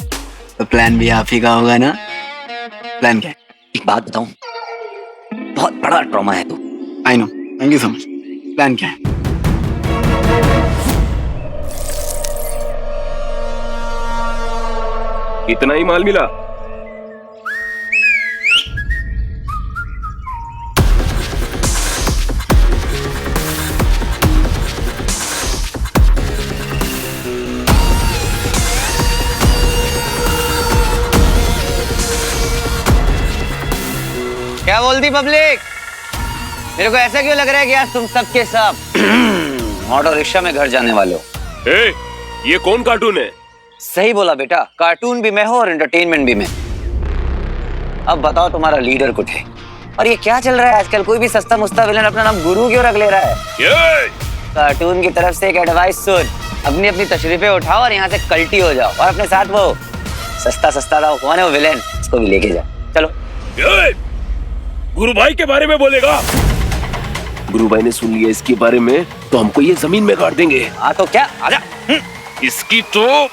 Speaker 16: तो प्लान भी आप ही का होगा ना? प्लान क्या है?
Speaker 5: एक बात बताऊं, बहुत बड़ा ट्रॉमा है तू।
Speaker 16: I know, thank you so much. Plan क्या है?
Speaker 1: इतना ही माल मिला?
Speaker 5: क्या बोलती पब्लिक? मेरे को ऐसा क्यों लग रहा है कि आज तुम सब के सब ऑटो रिक्शा में घर जाने वाले हो?
Speaker 1: ये कौन कार्टून है?
Speaker 5: सही बोला बेटा, कार्टून भी मैं हूं और एंटरटेनमेंट भी मैं। अब बताओ तुम्हारा लीडर कुछ है? और ये क्या चल रहा है आजकल? कोई भी सस्ता मुस्ता विलन अपना नाम गुरु क्यों रख ले रहा है? कार्टून की तरफ से एक एडवाइस सुन, अपनी अपनी तशरीफें उठाओ और यहाँ से कल्टी हो जाओ, और अपने साथ वो सस्ता था, वो कौन है वो विलेन, उसको भी लेके जाओ। चलो।
Speaker 1: गुरु भाई के बारे में बोलेगा? गुरु भाई ने सुन लिया इसके बारे में तो हमको ये जमीन में गाड़ देंगे।
Speaker 5: हाँ तो क्या, आजा।
Speaker 1: इसकी तो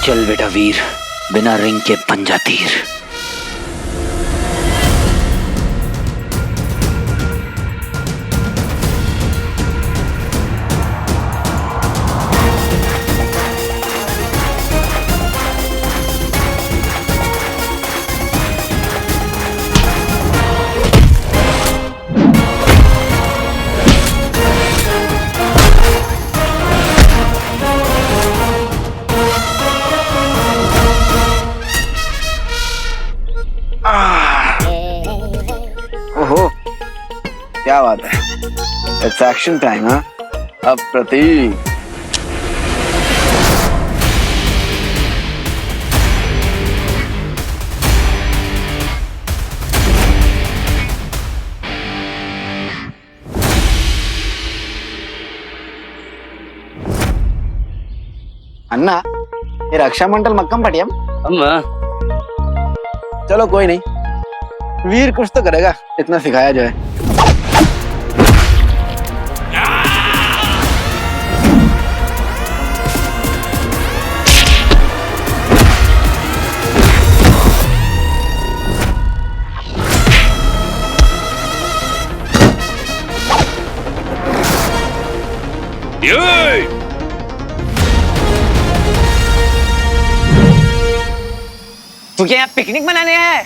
Speaker 11: चल बेटा वीर, बिना रिंग के पंजा तीर।
Speaker 16: ओहो, क्या बात है, इट्स एक्शन टाइम। हाँ, अब प्रतीक। अन्ना, ये रक्षामंडल मक्कम पटियम। चलो कोई नहीं, वीर कुछ तो करेगा, इतना सिखाया जो है।
Speaker 5: तू क्या यहाँ पिकनिक मनाने आया है?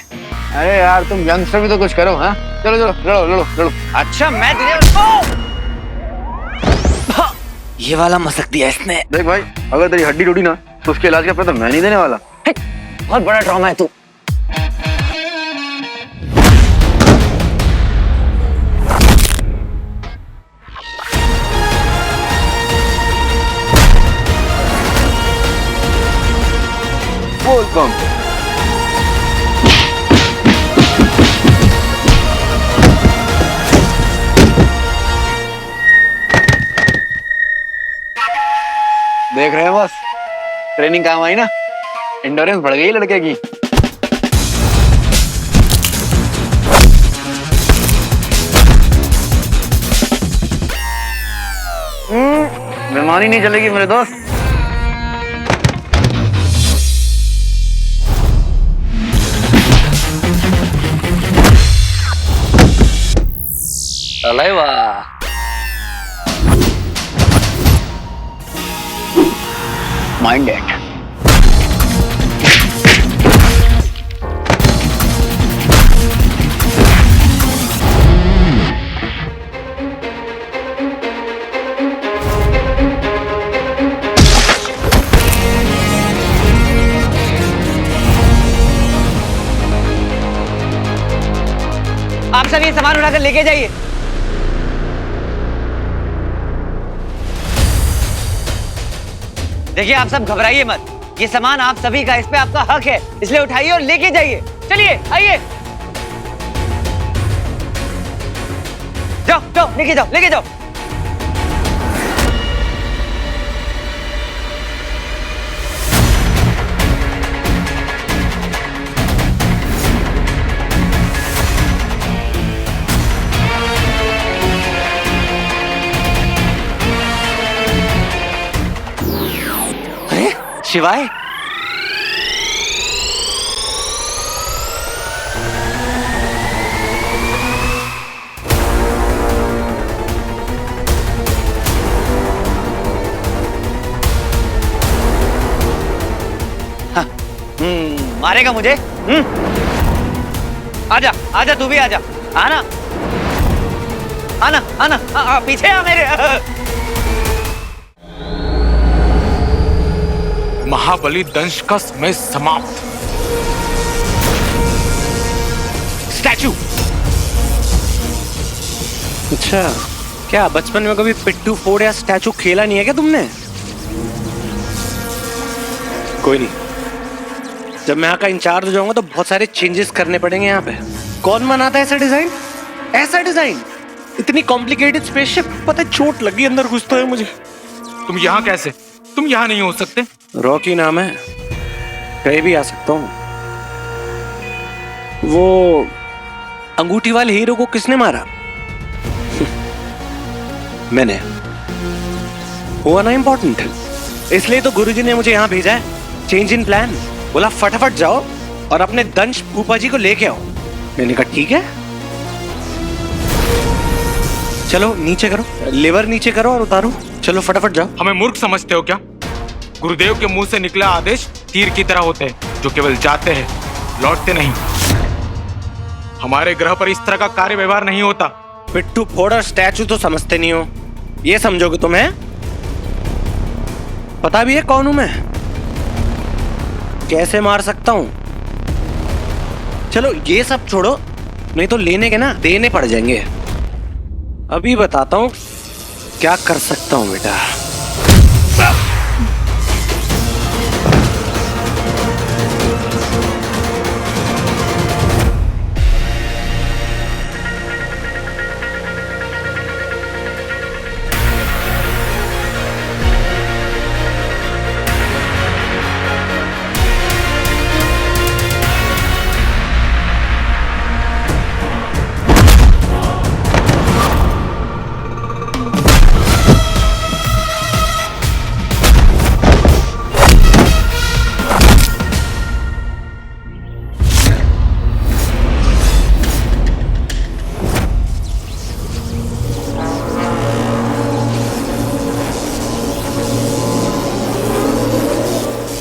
Speaker 16: अरे यार तुम यंगस्टर भी तो कुछ करो। हाँ, चलो चलो, लड़ो लड़ो लड़ो।
Speaker 5: अच्छा मैं
Speaker 11: ये वाला मसक दिया इसने।
Speaker 16: देख भाई, अगर तेरी हड्डी टूटी ना तो उसके इलाज का पैसा मैं नहीं देने वाला।
Speaker 5: बहुत बड़ा ट्रॉमा है तू।
Speaker 16: वेलकम। देख रहे हैं बस, ट्रेनिंग काम आई ना, एंडोरेंस बढ़ गई लड़के की। बीमारी नहीं चलेगी मेरे दोस्त।
Speaker 5: अरे वाह,
Speaker 16: माइंड डेट।
Speaker 5: सब ये सामान उठाकर लेके जाइए। देखिए आप सब घबराइए मत, ये सामान आप सभी का, इस पे आपका हक है, इसलिए उठाइए और लेके जाइए। चलिए आइए, जाओ जाओ लेके जाओ, लेके जाओ।
Speaker 6: अरे शिवाय,
Speaker 5: मारेगा मुझे? आजा आजा, तू भी आजा, आना आना आना, पीछे आ मेरे।
Speaker 1: महाबली दंश का समय समाप्त। स्टैचू।
Speaker 9: अच्छा, क्या बचपन में कभी पिट्ठू फोड़ या स्टैचू खेला नहीं है क्या तुमने? कोई नहीं, जब मैं यहाँ का इंचार्ज हो जाऊंगा तो बहुत सारे चेंजेस करने पड़ेंगे यहाँ पे। कौन बनाता है ऐसा डिजाइन? ऐसा डिजाइन, इतनी कॉम्प्लिकेटेड स्पेसशिप, पता है चोट लगी अंदर घुसता है मुझे।
Speaker 1: तुम यहाँ कैसे? तुम यहाँ नहीं हो सकते।
Speaker 9: रॉकी नाम है, कहीं भी आ सकता हूँ। वो अंगूठी वाले हीरो को किसने मारा? मैंने। हुआ ना इम्पोर्टेंट, इसलिए तो गुरुजी ने मुझे यहाँ भेजा है। चेंज इन प्लान, बोला फटाफट जाओ और अपने दंश फूफा जी को लेके आओ। मैंने कहा ठीक है, चलो नीचे करो, लेवर नीचे करो और उतारो। चलो फटाफट जाओ।
Speaker 1: हमें मूर्ख समझते हो क्या? गुरुदेव के मुंह से निकला आदेश तीर की तरह होते हैं, जो केवल जाते हैं, लौटते नहीं। हमारे ग्रह पर इस तरह का कार्य व्यवहार नहीं होता।
Speaker 9: पिट्ठू फोड़ और स्टैचू तो समझते नहीं हो, ये समझोगे तुम्हें? पता भी है कौन हूं मैं, कैसे मार सकता हूं। चलो ये सब छोड़ो, नहीं तो लेने के ना देने पड़ जाएंगे। अभी बताता हूं क्या कर सकता हूं बेटा।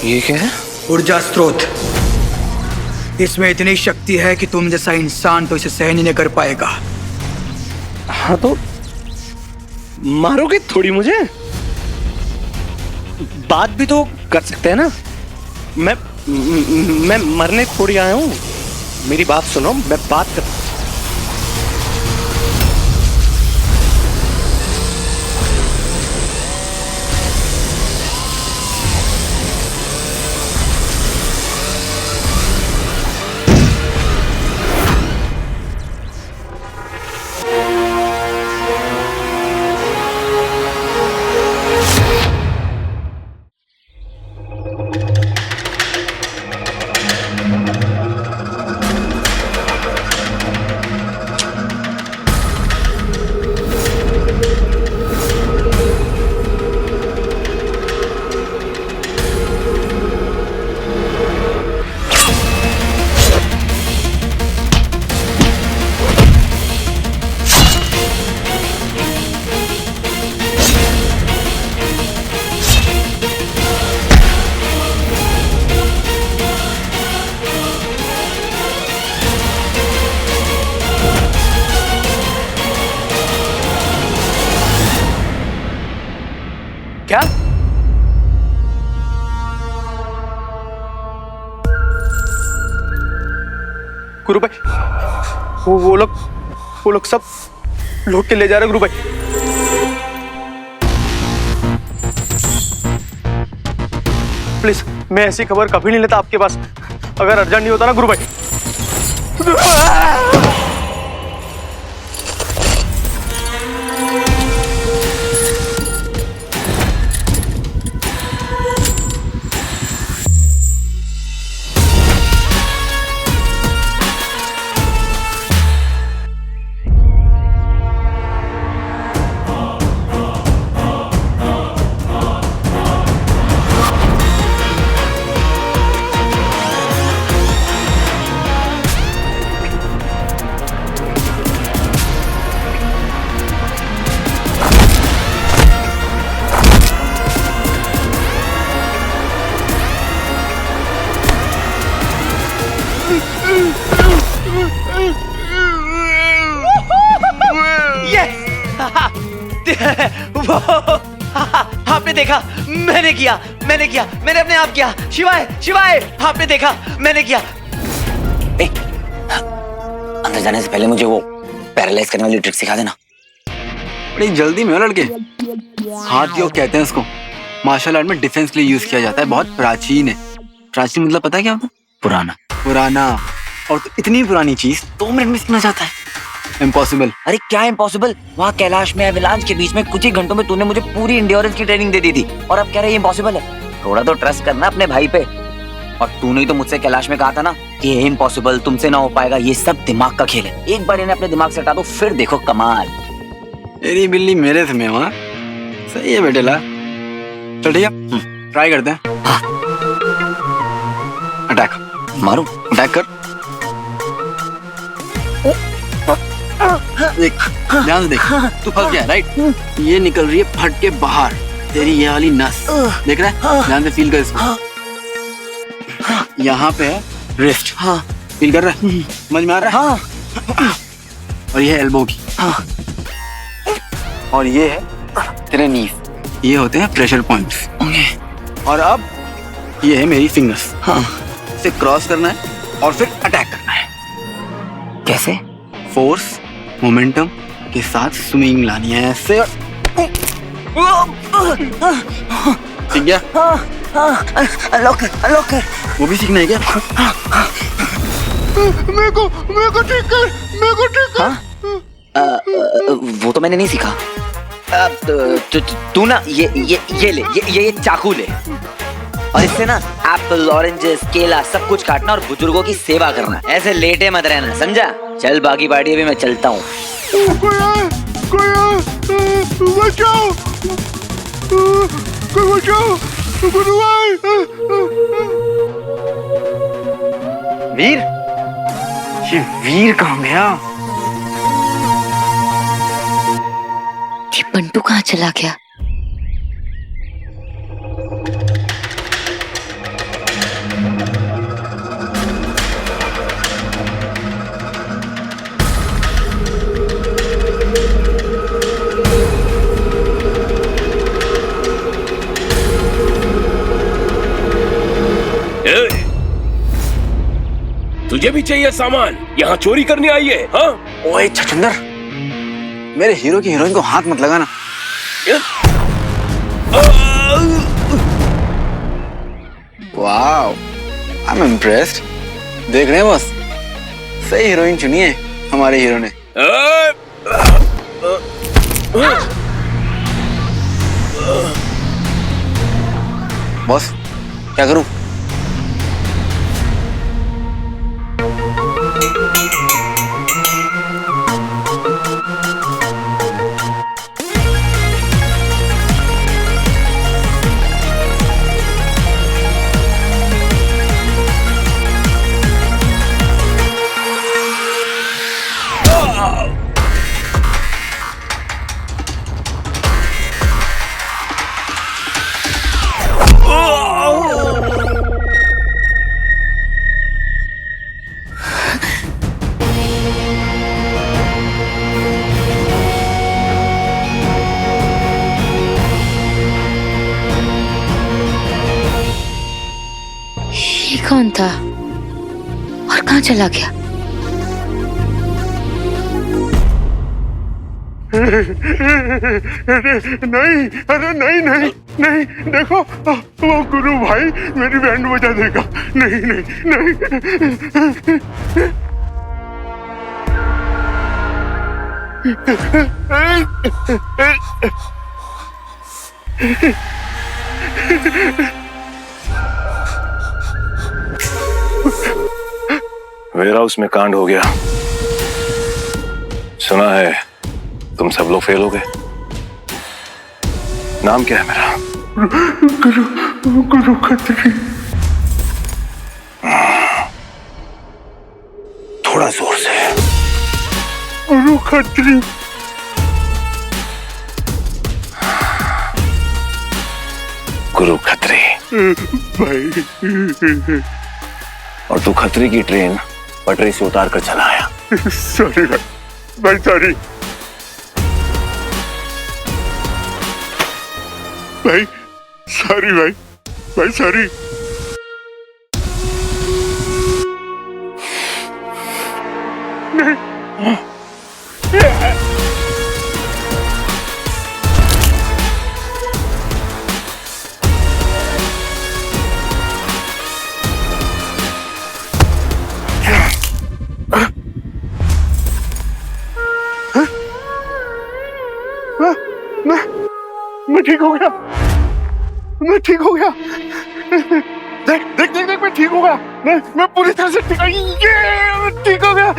Speaker 9: ये क्या है?
Speaker 20: ऊर्जा स्रोत। इसमें इतनी शक्ति है कि तुम जैसा इंसान तो इसे सहन ही नहीं कर पाएगा।
Speaker 9: हाँ तो मारोगे थोड़ी मुझे? बात भी तो कर सकते हैं ना। मैं मरने थोड़ी आया हूं, मेरी बात सुनो, मैं बात कर। क्या? गुरु भाई, वो लोग
Speaker 13: वो लोग सब लूट के ले जा रहे गुरु भाई। प्लीज, मैं ऐसी खबर कभी नहीं लेता आपके पास, अगर अर्जेंट नहीं होता ना गुरु भाई।
Speaker 6: आपने देखा, मैंने किया, मैंने अपने आप किया। शिवाय, शिवाय, आपने देखा, मैंने किया। अंदर जाने से पहले मुझे वो पैरालाइज करने वाली ट्रिक सिखा देना।
Speaker 16: बड़ी जल्दी में हो लड़के। हाथ योग कहते हैं उसको, मार्शल आर्ट में डिफेंस के लिए यूज किया जाता है। बहुत प्राचीन है। प्राचीन मतलब पता है क्या होता है? पुराना। और तो इतनी पुरानी चीज 2 मिनट में सीखना चाहता है? इम्पॉसिबल।
Speaker 6: अरे क्या इम्पॉसिबल? वहाँ कैलाश में एवलांच के बीच में कुछ ही घंटों में तूने मुझे पूरी इंड्योरेंस की ट्रेनिंग दे दी थी, और अब कह रहा है इम्पॉसिबल है। थोड़ा तो ट्रस्ट करना अपने भाई पे। और तूने ही तो मुझसे कैलाश में कहा था ना कि ये इम्पॉसिबल, तुमसे ना हो पाएगा। ये सब दिमाग का खेल है। एक बार इन्हें अपने दिमाग से हटा दो, फिर देखो कमाल।
Speaker 16: मेरी बिल्ली मेरे से में वहाँ सही है बेटे ला। चल ठीक है, ट्राई करते हैं। अटैक
Speaker 6: मारो,
Speaker 16: अटैक कर। देख, ध्यान से देख, तू फंस गया राइट। ये निकल रही है फट के बाहर, तेरी ये वाली नस देख रहा है? ध्यान से फील कर इसको। यहाँ पे है रिस्ट, फील कर रहा है? समझ में आ रहा है? और ये है एल्बो की, और ये है तेरे नीज। ये होते हैं प्रेशर पॉइंट्स। और अब ये है मेरी फिंगर्स। इसे क्रॉस करना है और फिर अटैक करना है।
Speaker 6: कैसे?
Speaker 16: फोर्स, मोमेंटम के साथ स्विंग लानी है ऐसे। और ठीक है?
Speaker 6: अनलॉक कर।
Speaker 16: वो भी सीखना है क्या?
Speaker 13: मेरे को ठीक कर।
Speaker 6: वो तो मैंने नहीं सीखा। तू ना ये ले, ये चाकू ले, और इससे ना एप्पल, ऑरेंजेस, केला सब कुछ काटना और बुजुर्गों की सेवा करना। ऐसे लेटे मत रहना, समझा? चल बाकी पार्टी अभी मैं चलता हूँ।
Speaker 16: वीर, ये वीर कहाँ गया?
Speaker 7: ये बंटू कहाँ चला गया?
Speaker 1: तुझे भी चाहिए सामान? यहाँ चोरी करने आई है? हाँ?
Speaker 16: ओए छछुंदर, मेरे हीरो की हीरोइन को हाथ मत लगाना। Wow, I am impressed. देख रहे हैं बस, सही हीरोइन चुनी है हमारे हीरो ने। बॉस, क्या करूं?
Speaker 7: कौन था और कहाँ चला गया?
Speaker 10: नहीं, अरे नहीं नहीं नहीं, देखो वो गुरु भाई मेरी बैंड बजा देगा। नहीं नहीं नहीं।
Speaker 3: वेयर हाउस में कांड हो गया, सुना है तुम सब लोग फेल हो गए। नाम क्या है मेरा?
Speaker 10: गुरु गुरु खत्री।
Speaker 3: थोड़ा जोर से।
Speaker 10: गुरु खत्री।
Speaker 3: गुरु खत्री।
Speaker 10: भाई।
Speaker 3: और तू खत्री की ट्रेन पटरी से उतार कर चला आया।
Speaker 10: सॉरी भाई, भाई सॉरी भाई, सॉरी भाई, भाई सॉरी। मैं ठीक हो गया, मैं ठीक हो गया। देख देख देख देख, मैं ठीक हो गया, मैं पूरी तरह से ठीक हो गया।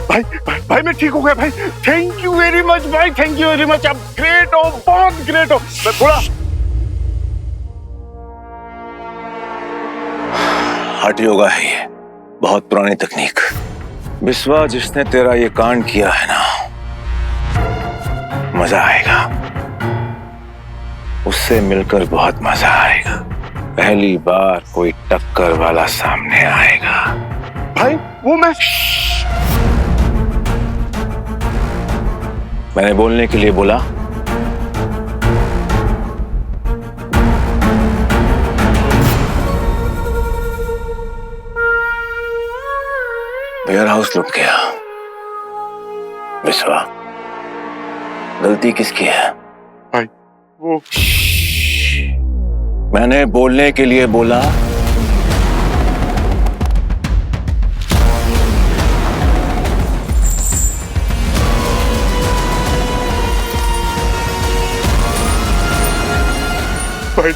Speaker 10: भाई भाई भाई मैं ठीक हो गया भाई। थैंक यू वेरी मच भाई, थैंक यू वेरी मच। आप ग्रेट हो, बहुत ग्रेट हो। मैं थोड़ा
Speaker 3: हठ योगा है ये, बहुत पुरानी तकनीक। बिस्वा, जिसने तेरा ये कांड किया है ना, मजा आएगा, उससे मिलकर बहुत मजा आएगा। पहली बार कोई टक्कर वाला सामने आएगा।
Speaker 10: भाई वो
Speaker 3: मैंने बोलने के लिए बोला। वेयर हाउस लुट गया। विश्वा, गलती किसकी है?
Speaker 10: भाई वो
Speaker 3: मैंने बोलने के लिए बोला।
Speaker 10: भाई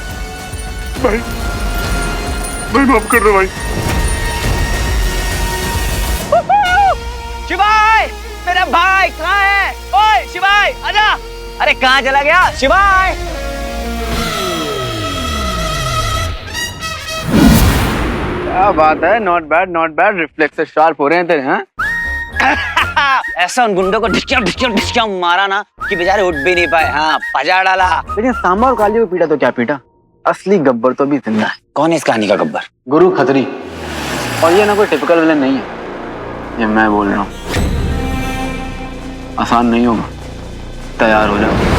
Speaker 10: भाई भाई माफ कर दो भाई।
Speaker 6: शिवाय, मेरा भाई कहाँ है? ओए शिवाय, आजा। अरे कहाँ चला गया शिवाय?
Speaker 4: क्या बात है, नॉट बैड। रिफ्लेक्सेस शार्प हो रहे हैं तेरे। हाँ
Speaker 5: ऐसा उन गुंडों को ढिचक्या मारा ना कि बेचारे उठ भी नहीं पाए। हाँ, पजा डाला।
Speaker 4: लेकिन सांबा और काली को पीटा तो क्या पीटा, असली गब्बर तो भी जिंदा है।
Speaker 5: कौन है इस कहानी का गब्बर?
Speaker 4: गुरु खत्री। और ये ना कोई टिपिकल विलन नहीं है, ये मैं बोल रहा हूँ। आसान नहीं होगा, तैयार हो जाओ।